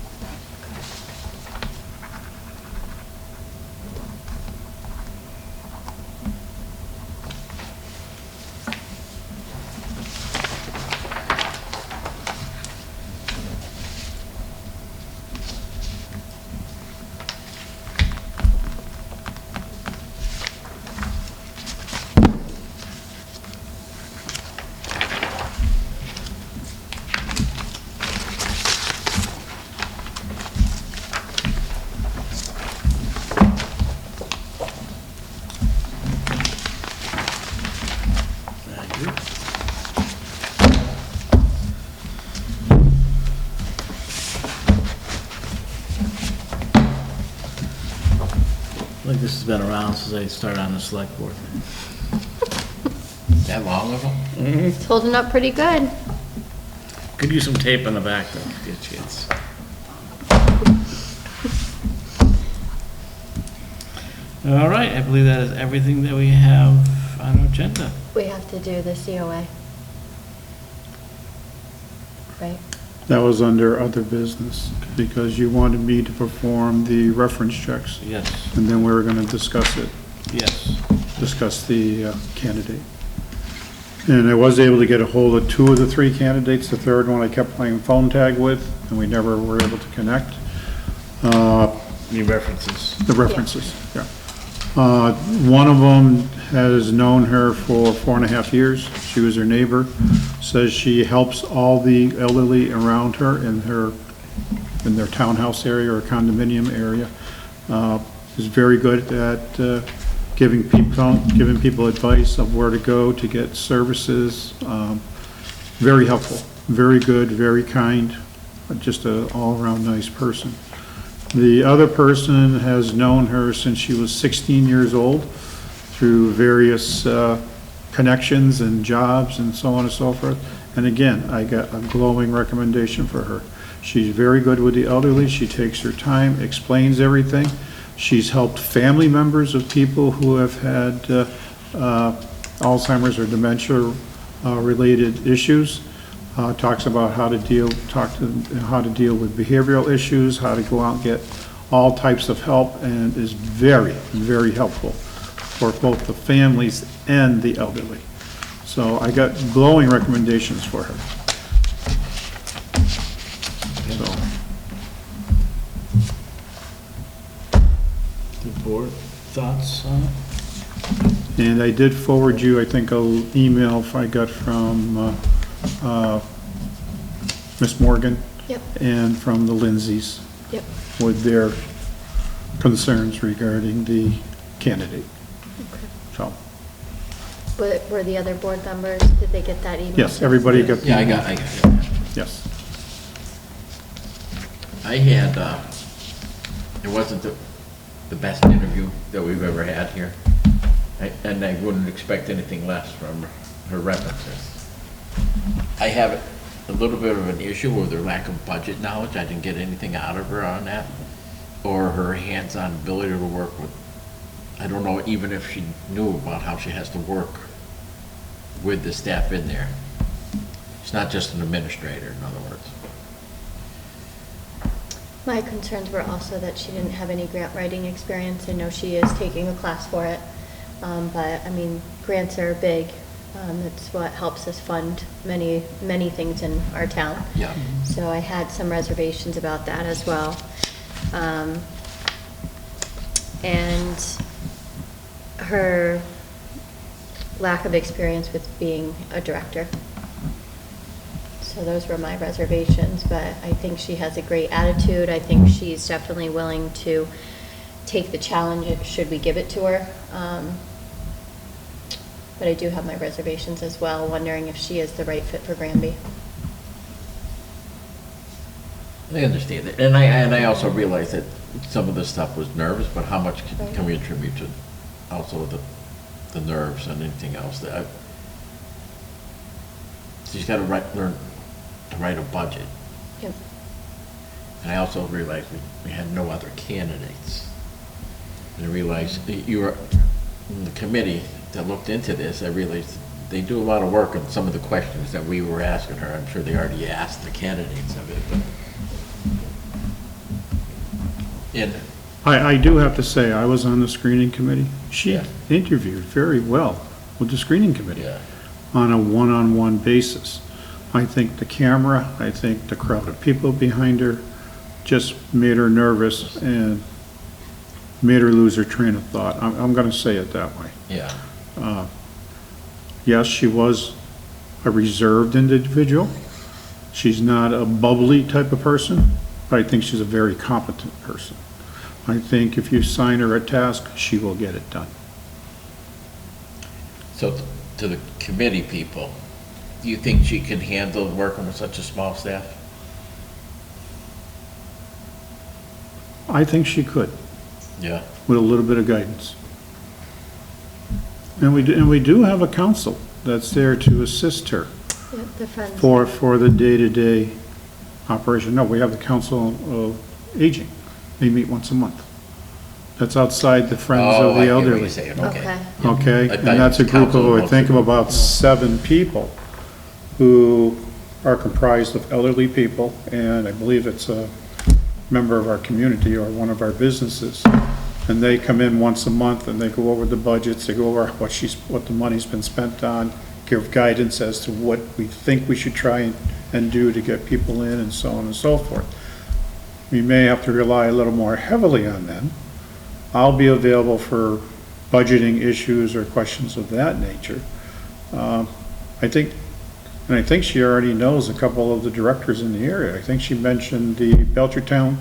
Thank you. I think this has been around since I started on the select board. That long ago? It's holding up pretty good. Could use some tape on the back though, get a chance. All right, I believe that is everything that we have on our agenda. We have to do the COA. Right? That was under other business, because you wanted me to perform the reference checks, Yes, and then we were gonna discuss it, yes. discuss the candidate. And I was able to get a hold of two of the three candidates. The third one I kept playing phone tag with, and we never were able to connect. New references. The references, yeah. One of them has known her for 4.5 years. She was her neighbor. Says she helps all the elderly around her in their townhouse area or condominium area. Is very good at giving people advice of where to go to get services. Very helpful, very good, very kind, just an all-around nice person. The other person has known her since she was 16 years old. through various connections and jobs and so on and so forth. And again, I got a glowing recommendation for her. She's very good with the elderly. She takes her time, explains everything. She's helped family members of people who have had Alzheimer's or dementia related issues. Talks about how to deal with behavioral issues, how to go out and get all types of help, and is very, very helpful for both the families and the elderly. So I got glowing recommendations for her. So, The board, thoughts on it? and I did forward you, I think, an email I got from Miss Morgan. Yep. And from the Lindsays. Yep. With their concerns regarding the candidate. Okay. So, Were the other board members, did they get that email? yes, everybody got the Yeah, I email. got it. Yes. I had, it wasn't the best interview that we've ever had here. And I wouldn't expect anything less from her references. I have a little bit of an issue with her lack of budget knowledge. I didn't get anything out of her on that. Or her hands-on ability to work with, I don't know even if she knew about how she has to work with the staff in there. She's not just an administrator, in other words. My concerns were also that she didn't have any grant writing experience. I know she is taking a class for it, but I mean, grants are big. That's what helps us fund many, many things in our town. Yeah. So I had some reservations about that as well. And her lack of experience with being a director. So those were my reservations, but I think she has a great attitude. I think she's definitely willing to take the challenge should we give it to her. But I do have my reservations as well, wondering if she is the right fit for Granby. I understand that, and I also realize that some of this stuff was nervous, but how much can we attribute to also the nerves and anything else that she's got to learn to write a budget. Yep. And I also realized we had no other candidates. And I realized that you were in the committee that looked into this. I realized they do a lot of work on some of the questions that we were asking her. I'm sure they already asked the candidates of it, but. And I do have to say, I was on the screening committee. She Yeah. interviewed very well with the screening committee yeah, on a one-on-one basis. I think the camera, I think the crowd of people behind her just made her nervous and made her lose her train of thought. I'm going to say it that way. yeah. Yes, she was a reserved individual. She's not a bubbly type of person, but I think she's a very competent person. I think if you sign her a task, she will get it done. So to the committee people, do you think she can handle working with such a small staff? I think she could, Yeah. with a little bit of guidance. And we do have a council that's there to assist her Yep, the friends. for the day-to-day operation. No, we have the Council of Aging. They meet once a month. That's outside the Friends Oh, of I the hear what Elderly. you're saying, Okay. Okay, I and thought that's a group of, council I think, of most of about 7 people who are comprised of elderly people, and I believe it's a member of our community or one of our businesses. And they come in once a month and they go over the budgets, they go over what the money's been spent on, give guidance as to what we think we should try and do to get people in and so on and so forth. We may have to rely a little more heavily on them. I'll be available for budgeting issues or questions of that nature. I think she already knows a couple of the directors in the area. I think she mentioned the Belchertown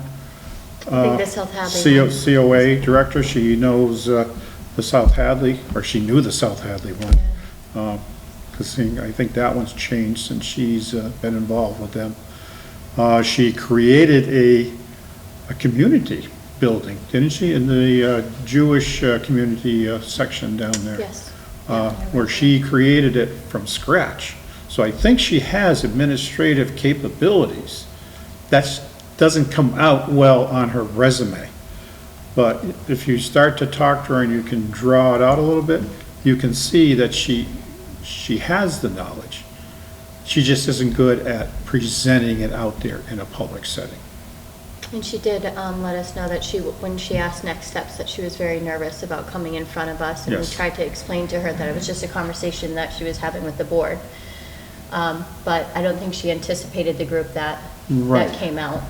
I think the South Hadley one. COA director. She knows the South Hadley, or she knew the South Hadley one. Because I think that one's changed since she's been involved with them. She created a community building, didn't she? In the Jewish community section down there. Yes. Where she created it from scratch. So I think she has administrative capabilities. That doesn't come out well on her resume. But if you start to talk to her and you can draw it out a little bit, you can see that she has the knowledge. She just isn't good at presenting it out there in a public setting. And she did let us know that when she asked next steps, that she was very nervous about coming in front of us. And we Yes. tried to explain to her that it was just a conversation that she was having with the board. But I don't think she anticipated the group that Right. came out.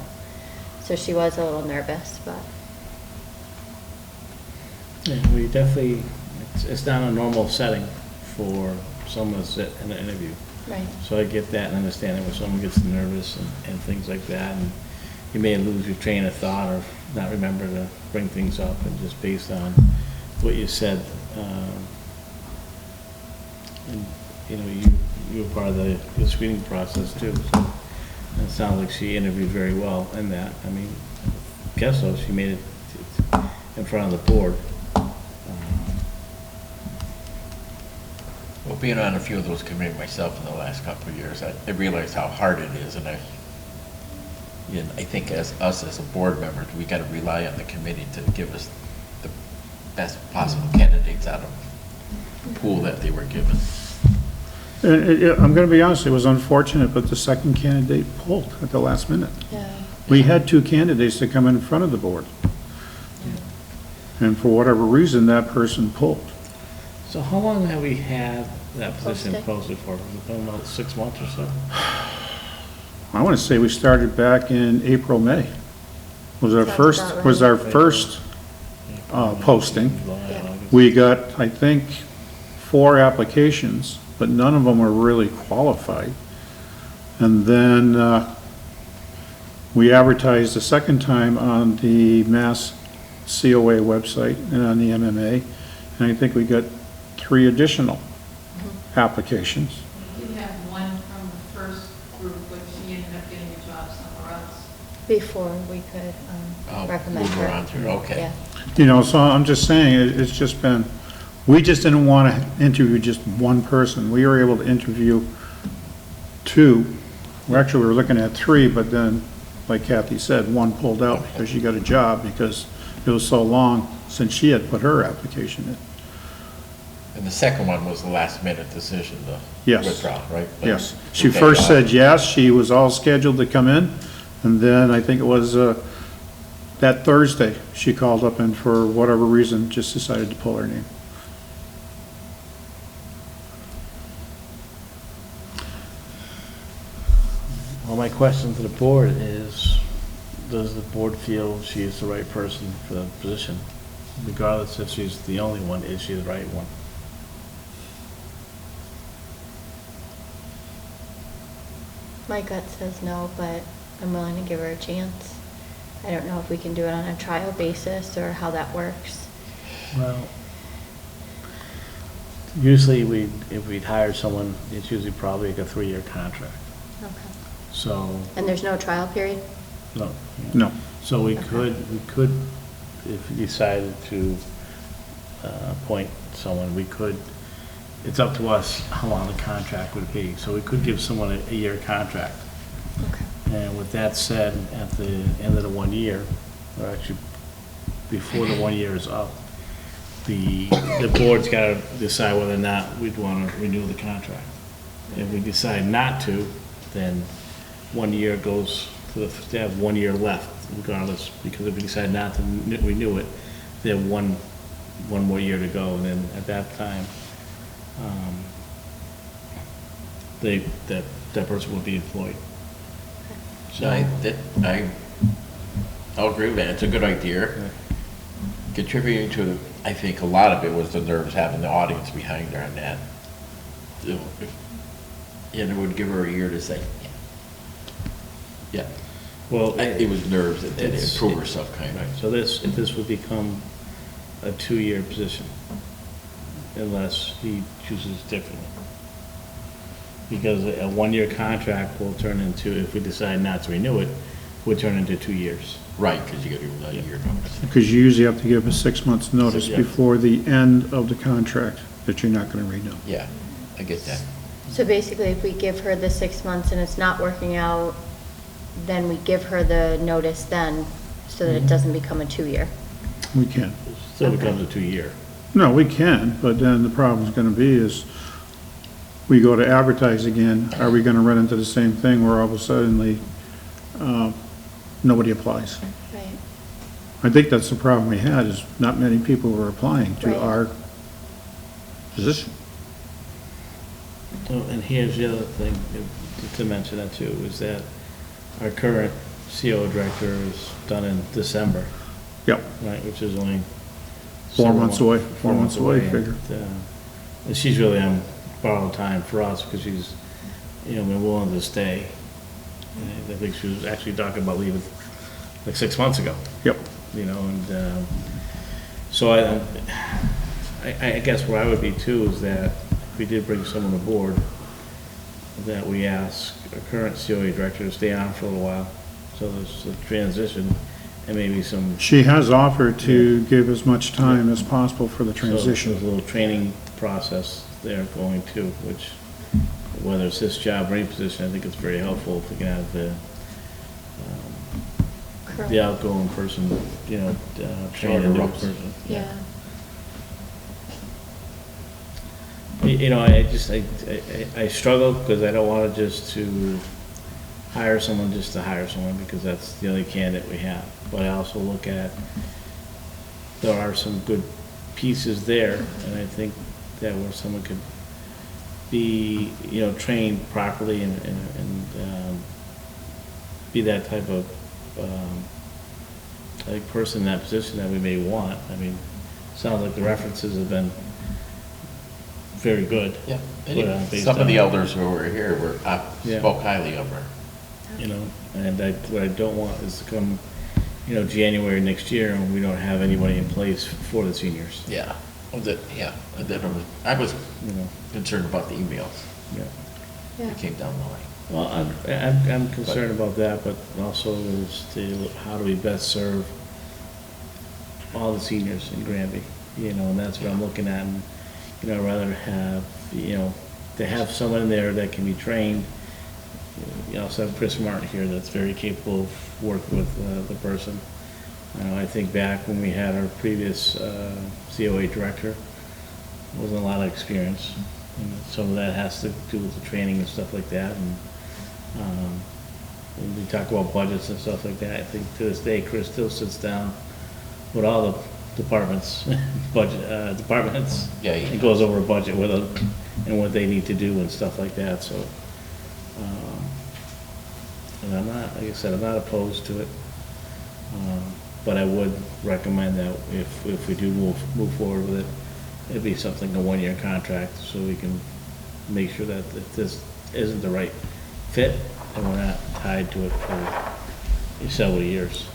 So she was a little nervous, but. And we definitely, it's not a normal setting for someone to sit in an interview. Right. So I get that and understanding when someone gets nervous and things like that, and you may lose your train of thought or not remember to bring things up, and just based on what you said, and, you know, you were part of the screening process too, so it sounds like she interviewed very well in that. I mean, I guess so, she made it in front of the board. Well, being on a few of those committees myself in the last couple of years, I realized how hard it is, and I think as us as a board members, we got to rely on the committee to give us the best possible candidates out of the pool that they were given. I'm going to be honest, it was unfortunate, but the second candidate pulled at the last minute. Yeah. We had two candidates to come in front of the board. And for whatever reason, that person pulled. So how long have we had that position Posted. posted for? Has it been about 6 months or so? I want to say we started back in April, May. Was our Sounds first, about was right. our first posting. July, Yeah. August. We got, I think, 4 applications, but none of them were really qualified. And then we advertised a second time on the Mass COA website and on the MMA, and I think we got 3 additional applications. We did have one from the first group, but she ended up getting a job somewhere else. Before we could recommend Move her. her on through, okay. Yeah. You know, so I'm just saying, it's just been, we just didn't want to interview just one person. We were able to interview 2. We were looking at 3, but then, like Kathy said, 1 pulled out because she got a job because it was so long since she had put her application in. And the second one was the last minute decision to Yes. withdraw, right? But Yes. She okay, first said yes, she was all scheduled to come in, and then I think it was that Thursday, she called up and for whatever reason, just decided to pull her name. Well, my question to the board is, does the board feel she is the right person for the position? Regardless if she's the only one, is she the right one? My gut says no, but I'm willing to give her a chance. I don't know if we can do it on a trial basis or how that works. Well, usually if we'd hire someone, it's usually probably like a 3-year contract. Okay. So, And there's no trial period? no. No. So we Okay. could, if we decided to appoint someone, we could, it's up to us how long the contract would be. So we could give someone a 1-year contract. Okay. And with that said, at the end of the 1 year, or actually before the 1 year is up, the board's got to decide whether or not we'd want to renew the contract. If we decide not to, then 1 year goes to they have 1 year left regardless, because if we decide not to renew it, they have one more year to go, and then at that time, that person will be employed. So I'll agree with that, it's a good idea. Contributing to, I think a lot of it was the nerves having the audience behind her on that. You know, and it would give her a year to say, yeah. Well, It was nerves that did it's- improve herself, kind of. So if this would become a 2-year position, unless he chooses differently. Because a 1-year contract will turn into, if we decide not to renew it, would turn into 2 years. Right, because you got to give a year notice. Because you usually have to give a 6 months notice Yeah. before the end of the contract that you're not gonna renew. Yeah, I get that. So basically, if we give her the 6 months and it's not working out, then we give her the notice then, so that it doesn't become a 2-year. We can. Still becomes a 2-year. No, we can, but then the problem's gonna be is, we go to advertise again, are we gonna run into the same thing where all of a sudden nobody applies? Right. I think that's the problem we had, is not many people were applying to Right. our position. Oh, and here's the other thing to mention that too, is that our current CO director is done in December, Yep, right, which is only 4 months away, 4 months away, and, figure. And she's really on borrowed time for us, because she's, been willing to stay. And I think she was actually talking about leaving like 6 months ago, Yep, and, so I guess where I would be too is that if we did bring someone aboard, that we ask our current COA director to stay on for a little while, so there's a transition and maybe some. she has offered to give as much time as possible for the So there's transition. a little training process there going to, which, whether it's this job or any position, I think it's very helpful if we can have the outgoing person, train a new ropes. person. Yeah. I struggle because I don't want just to hire someone just to hire someone, because that's the only candidate we have. But I also look at, there are some good pieces there, and I think that where someone could be, trained properly and be that type of, person in that position that we may want. I mean, sounds like the references have been very good. Yeah. Based Some of the on- elders who were here Yeah. spoke highly of her. And what I don't want is to come, January next year and we don't have anybody in place for the seniors. Yeah. I was You know, concerned about the emails yeah. that came down the line. Well, I'm concerned about that, but also is how do we best serve all the seniors in Granby? And that's what I'm looking at, and, I'd rather have, to have someone there that can be trained. You also have Chris Martin here that's very capable of working with the person. I think back when we had our previous COA director, there wasn't a lot of experience. And some of that has to do with the training and stuff like that. And when we talk about budgets and stuff like that, I think to this day, Chris still sits down with all the departments, departments. Yeah, and goes over a budget with them and what they need to do and stuff like that, so. And I'm not, like I said, I'm not opposed to it. But I would recommend that if we do move forward with it, it'd be something, a 1-year contract, so we can make sure that if this isn't the right fit, and we're not tied to it for several years.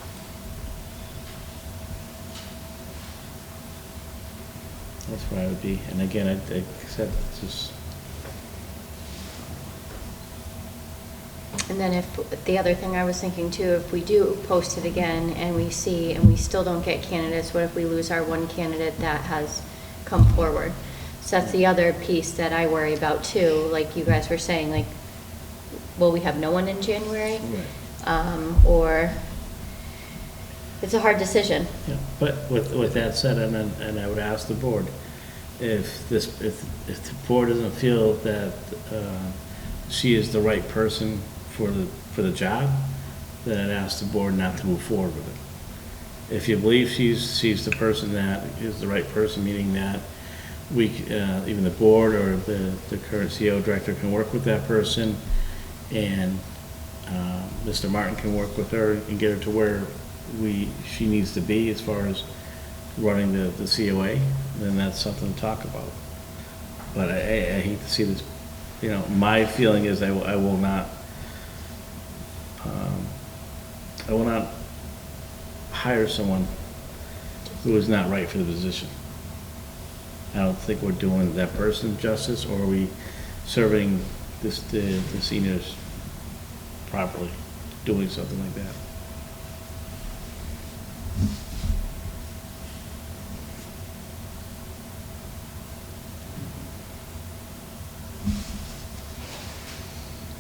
That's where I would be, and again, I said, it's just, And then if, the other thing I was thinking too, if we do post it again and we see, and we still don't get candidates, what if we lose our one candidate that has come forward? So that's the other piece that I worry about too, like you guys were saying, like, will we have no one in January? Or, it's a hard decision. yeah, but with that said, and I would ask the board, if the board doesn't feel that she is the right person for the job, then I'd ask the board not to move forward with it. If you believe she's the person that is the right person, meaning that we, even the board or the current CEO director can work with that person, and Mr. Martin can work with her and get her to where she needs to be as far as running the COA, then that's something to talk about. But I hate to see this, my feeling is I will not hire someone who is not right for the position. I don't think we're doing that person justice, or are we serving the seniors properly, doing something like that.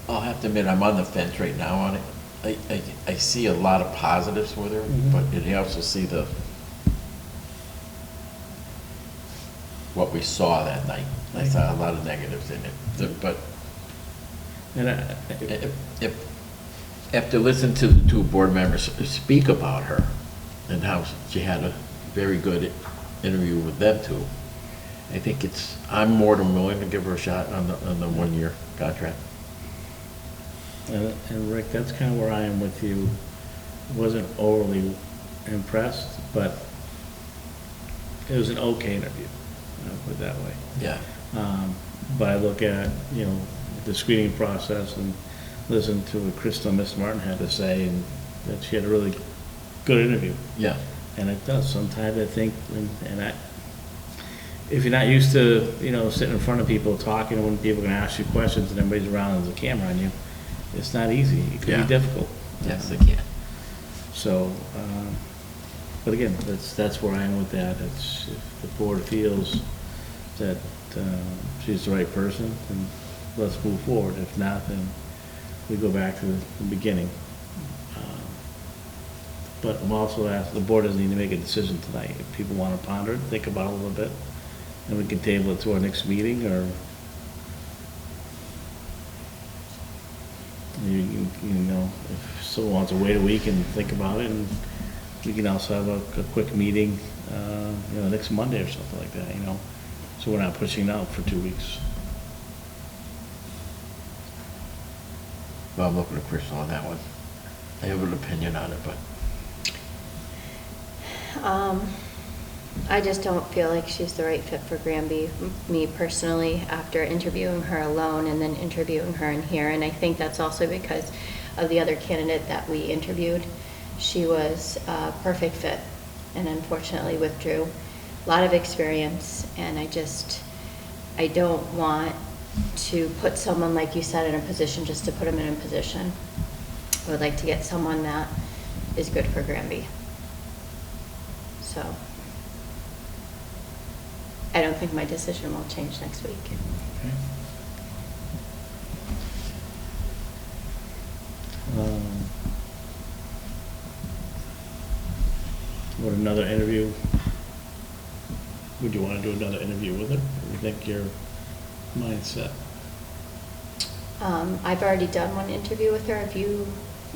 I'll have to admit, I'm on the fence right now on it. I see a lot of positives with her, but I also see what we saw that night. I saw a lot of negatives in it, but And if after listening to the two board members speak about her and how she had a very good interview with them too, I think I'm more than willing to give her a shot on the 1-year contract. And Rick, that's kind of where I am with you. Wasn't overly impressed, but it was an okay interview, put it that way. Yeah. But I look at, the screening process and listen to what Crystal and Miss Martin had to say, and that she had a really good interview. Yeah. And it does. Sometimes I think, if you're not used to, sitting in front of people talking when people are going to ask you questions and everybody's around and there's a camera on you, it's not easy. It can be difficult. Yes, it can. So, but again, that's where I am with that. It's, if the board feels that she's the right person, then let's move forward. If not, then we go back to the beginning. But I'm also asking, the board doesn't need to make a decision tonight. If people want to ponder it, think about it a little bit, and we can table it to our next meeting, or if someone wants to wait a week and think about it, and we can also have a quick meeting, next Monday or something like that, so we're not pushing it out for 2 weeks. Well, I'm looking at Crystal on that one. I have an opinion on it, but I just don't feel like she's the right fit for Granby, me personally, after interviewing her alone and then interviewing her in here. And I think that's also because of the other candidate that we interviewed. She was a perfect fit and unfortunately withdrew. A lot of experience, and I don't want to put someone, like you said, in a position just to put them in a position. I would like to get someone that is good for Granby. So I don't think my decision will change next week. Okay. Would another interview, would you want to do another interview with her? Or you think your mindset? I've already done one interview with her.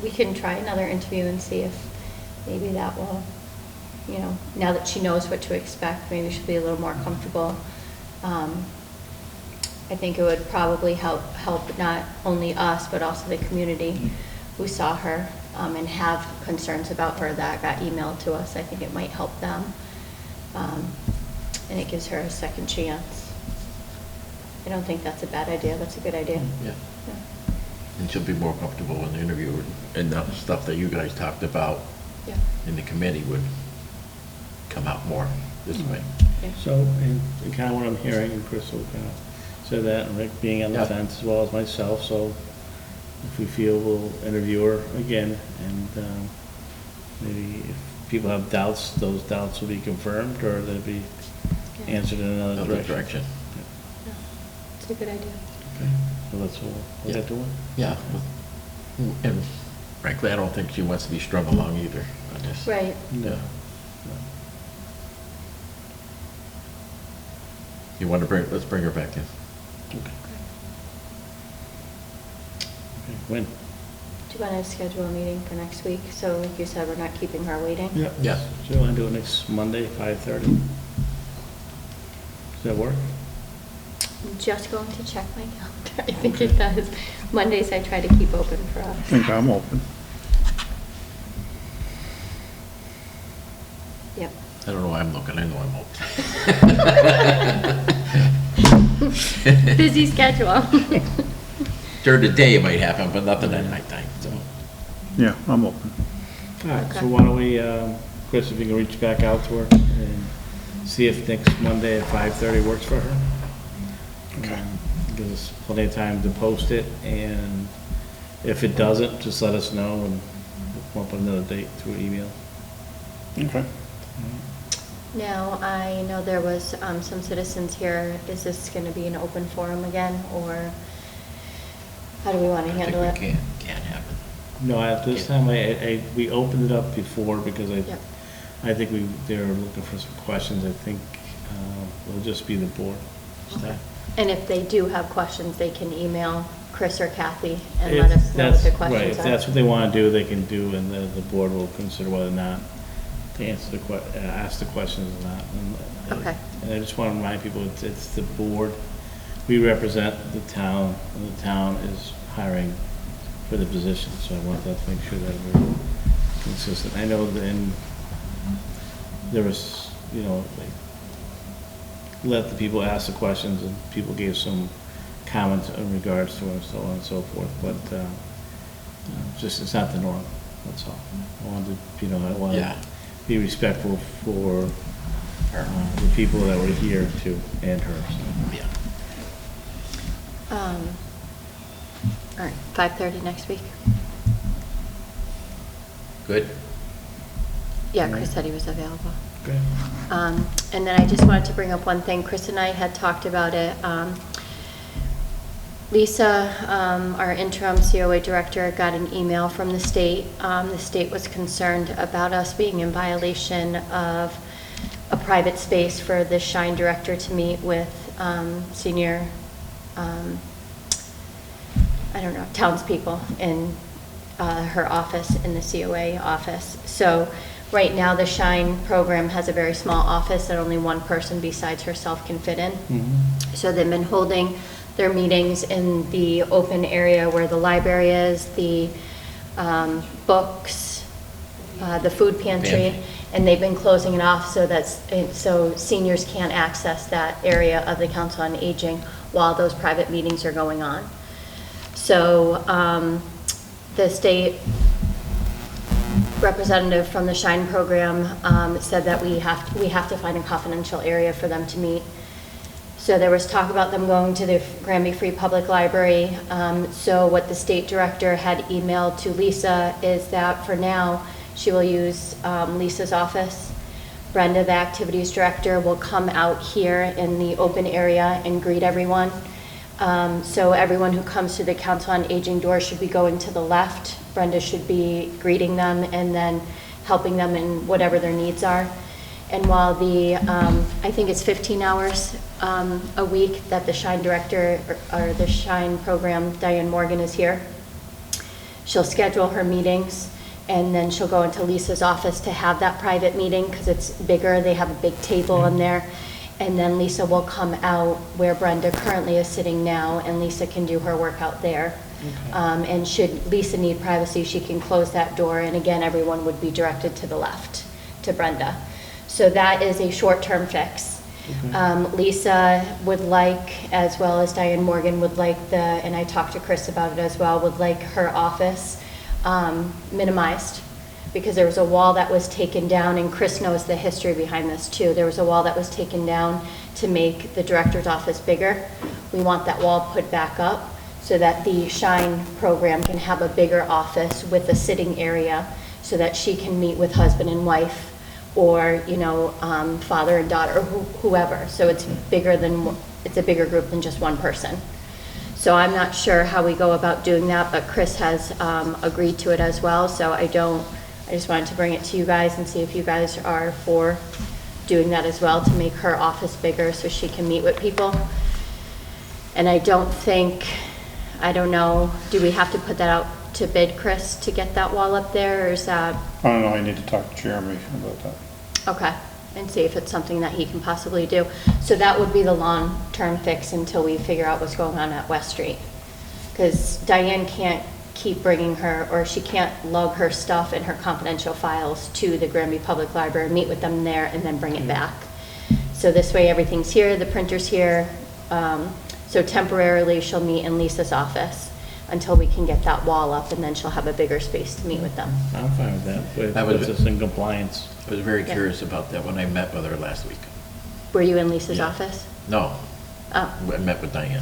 We can try another interview and see if maybe that will, now that she knows what to expect, maybe she'll be a little more comfortable. I think it would probably help not only us, but also the community who saw her and have concerns about her that got emailed to us. I think it might help them. And it gives her a second chance. I don't think that's a bad idea. That's a good idea. yeah. And she'll be more comfortable in the interview, and the stuff that you guys talked about Yeah. in the committee would come out more this way. Yeah. So, and kind of what I'm hearing, and Crystal kind of said that, and Rick being on the Yeah. fence as well as myself, so if we feel, we'll interview her again, and maybe if people have doubts, those doubts will be confirmed, or they'll be Yeah. answered in another direction. Yeah. It's a good idea. Okay, so we'll get to it. Yeah. And frankly, I don't think she wants to be strung along either on this. Right. No. You want to let's bring her back in. Okay. When? Do you want to schedule a meeting for next week? So like you said, we're not keeping her waiting? Yeah. So you want to do it next Monday, 5:30? Does that work? I'm just going to check my calendar. I think it does. Mondays I try to keep open for us. I think I'm open. Yep. I don't know why I'm looking. I know I'm open. Busy schedule. During the day it might happen, but nothing at nighttime, so. Yeah, I'm open. All right, Okay. so why don't we, Chris, if you can reach back out to her and see if next Monday at 5:30 works for her. Okay. Gives us plenty of time to post it, and if it doesn't, just let us know and we'll come up with another date through email. Okay. Now, I know there was some citizens here. Is this going to be an open forum again, or how do we want to handle I it? think we can't have it. No, at this time, we opened it up before because Yep. I think they were looking for some questions. I think it'll just be the board staff. And if they do have questions, they can email Chris or Kathy and let us know what That's the right. questions If are. that's what they want to do, they can do, and the board will consider whether or not to answer ask the questions or not. Okay. And I just want to remind people, it's the board. We represent the town, and the town is hiring for the position, so I want that to make sure that we're consistent. I know there was, they let the people ask the questions, and people gave some comments in regards to it, and so on and so forth, but just, it's not the norm, that's all. I wanted to, I wanted Yeah. to be respectful for the people that were here too, and her, so. Yeah. All right, 5:30 next week? Good? Yeah, Chris said he was available. Okay. And then I just wanted to bring up one thing. Chris and I had talked about it. Lisa, our interim COA director, got an email from the state. The state was concerned about us being in violation of a private space for the Shine director to meet with senior, townspeople in her office, in the COA office. So right now, the Shine program has a very small office that only one person besides herself can fit in. Mm-hmm. So they've been holding their meetings in the open area where the library is, the books, the food pantry, and they've been closing it off so seniors can't access that area of the Council on Aging while those private meetings are going on. So the state representative from the Shine program said that we have to find a confidential area for them to meet. So there was talk about them going to the Granby Free Public Library. So what the state director had emailed to Lisa is that for now, she will use Lisa's office. Brenda, the activities director, will come out here in the open area and greet everyone. So everyone who comes to the Council on Aging door should be going to the left. Brenda should be greeting them and then helping them in whatever their needs are. And while I think it's 15 hours a week that the Shine director or the Shine program, Diane Morgan, is here, she'll schedule her meetings, and then she'll go into Lisa's office to have that private meeting because it's bigger. They have a big table in there. And then Lisa will come out where Brenda currently is sitting now, and Lisa can do her work out there. Okay. And should Lisa need privacy, she can close that door, and again, everyone would be directed to the left, to Brenda. So that is a short-term fix. Okay. Lisa would like, as well as Diane Morgan, would like and I talked to Chris about it as well, would like her office minimized, because there was a wall that was taken down, and Chris knows the history behind this too. There was a wall that was taken down to make the director's office bigger. We want that wall put back up so that the Shine program can have a bigger office with a sitting area so that she can meet with husband and wife or, father and daughter, whoever. So it's a bigger group than just one person. So I'm not sure how we go about doing that, but Chris has agreed to it as well. So I just wanted to bring it to you guys and see if you guys are for doing that as well, to make her office bigger so she can meet with people. And I don't know, do we have to put that out to bid, Chris, to get that wall up there, or is that? I don't know, I need to talk to Jeremy about that. Okay, and see if it's something that he can possibly do. So that would be the long-term fix until we figure out what's going on at West Street. Because Diane can't keep bringing or she can't lug her stuff and her confidential files to the Granby Public Library, meet with them there, and then bring it back. So this way everything's here, the printer's here. So temporarily she'll meet in Lisa's office until we can get that wall up, and then she'll have a bigger space to meet with them. I'm fine with that, but That it was- puts us in compliance. I was very curious about that when I met with her last week. Were you in Lisa's Yeah. office? No, Oh, I met with Diane.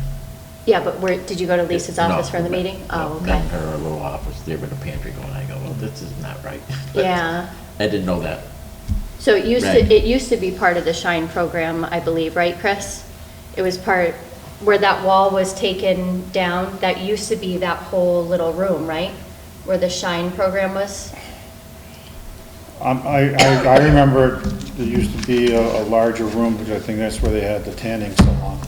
yeah, but did you go to Lisa's office for the No, meeting? Oh, Met okay. in her little office there with the pantry going. I go, well, this is not right. But Yeah. I didn't know that. So it Right. used to be part of the Shine program, I believe, right, Chris? It was part, where that wall was taken down, that used to be that whole little room, right? Where the Shine program was? I remember there used to be a larger room, because I think that's where they had the tanning salon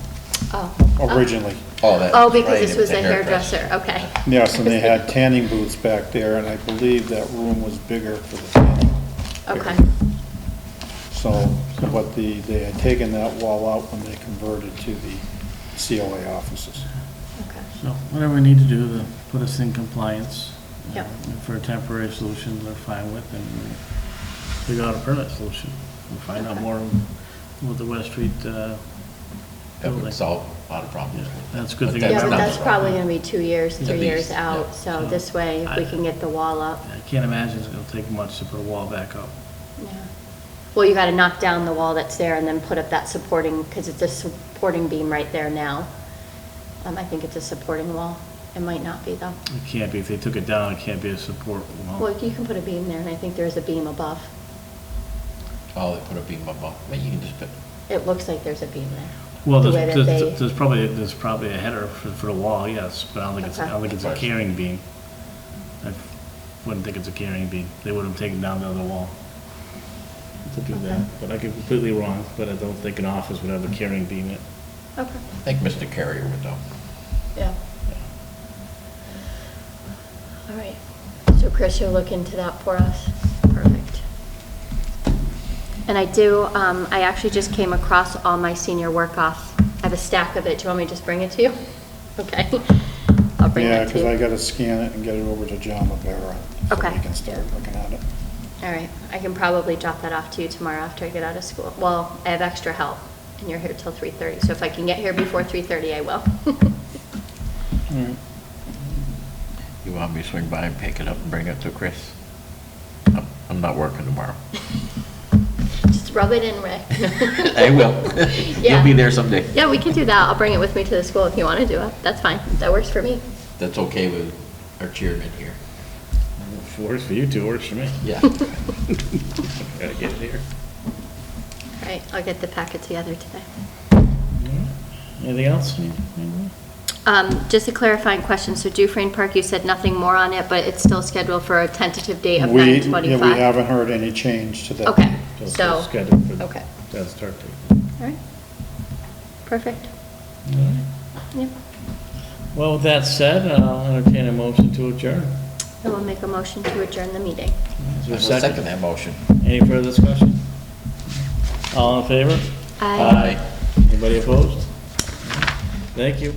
Oh. originally. Oh, that's Oh, because right, this it was a a hairdresser, okay. Yes, and they had tanning booths back there, and I believe that room was bigger for the tanning. Okay, So, but they had taken that wall out when they converted to the COA offices. okay. So whatever we need to do to put us in compliance. Yep. And for a temporary solution, they're fine with, and we'll figure out a permanent solution. We'll find out more with the West Street, That building. would solve a lot of problems. That's a good thing. But Yeah, but not that's the probably problem. gonna be 2 years, 3 At years least, out, yeah. so this way, if we can get the wall up. I can't imagine it's gonna take much to put a wall back up. Yeah. Well, you gotta knock down the wall that's there and then put up that supporting, because it's a supporting beam right there now. I think it's a supporting wall. It might not be, though. It can't be, if they took it down, it can't be a support wall. Well, you can put a beam there, and I think there's a beam above. Oh, they put a beam above, well, you can just put, It looks like there's a beam there. Well, the way that they- there's probably a header for the wall, yes, but I don't think I don't think it's a Okay. carrying beam. I wouldn't think it's a carrying beam. They would have taken down the other wall to do that, but I could be completely wrong, but I don't think an office would have a carrying beam in it. Okay, I think Mr. Carrier would know. yeah. All right. So Chris, you'll look into that for us? Perfect. And I actually just came across all my senior work off. I have a stack of it. Do you want me to just bring it to you? Okay. I'll bring Yeah, that to because I you. gotta scan it and get it over to John Rivera. So Okay. we can start looking at it. All right. I can probably drop that off to you tomorrow after I get out of school. Well, I have extra help, and you're here till 3:30. So if I can get here before 3:30, I will. All right. You want me to swing by and pick it up and bring it to Chris? I'm not working tomorrow. Just rub it in, Rick. I will. Yeah. You'll be there someday. Yeah, we can do that. I'll bring it with me to the school if you want to do it. That's fine. That works for me. That's okay with our chairman here. If it works for you two, it works for me. Yeah. Gotta get it here. All right, I'll get the packet together today. Anything else? Anything? Just a clarifying question. So Dufresne Park, you said nothing more on it, but it's still scheduled for a tentative date of Yeah, 9/25? we haven't heard any change to that. Okay, It's so, scheduled for okay. that start date. all right. Perfect. Yep. Well, with that said, I'll entertain a motion to adjourn. I will make a motion to adjourn the meeting. Is there I'll a second second? that motion. Any further discussion? All in favor? Aye. Anybody opposed? Thank you.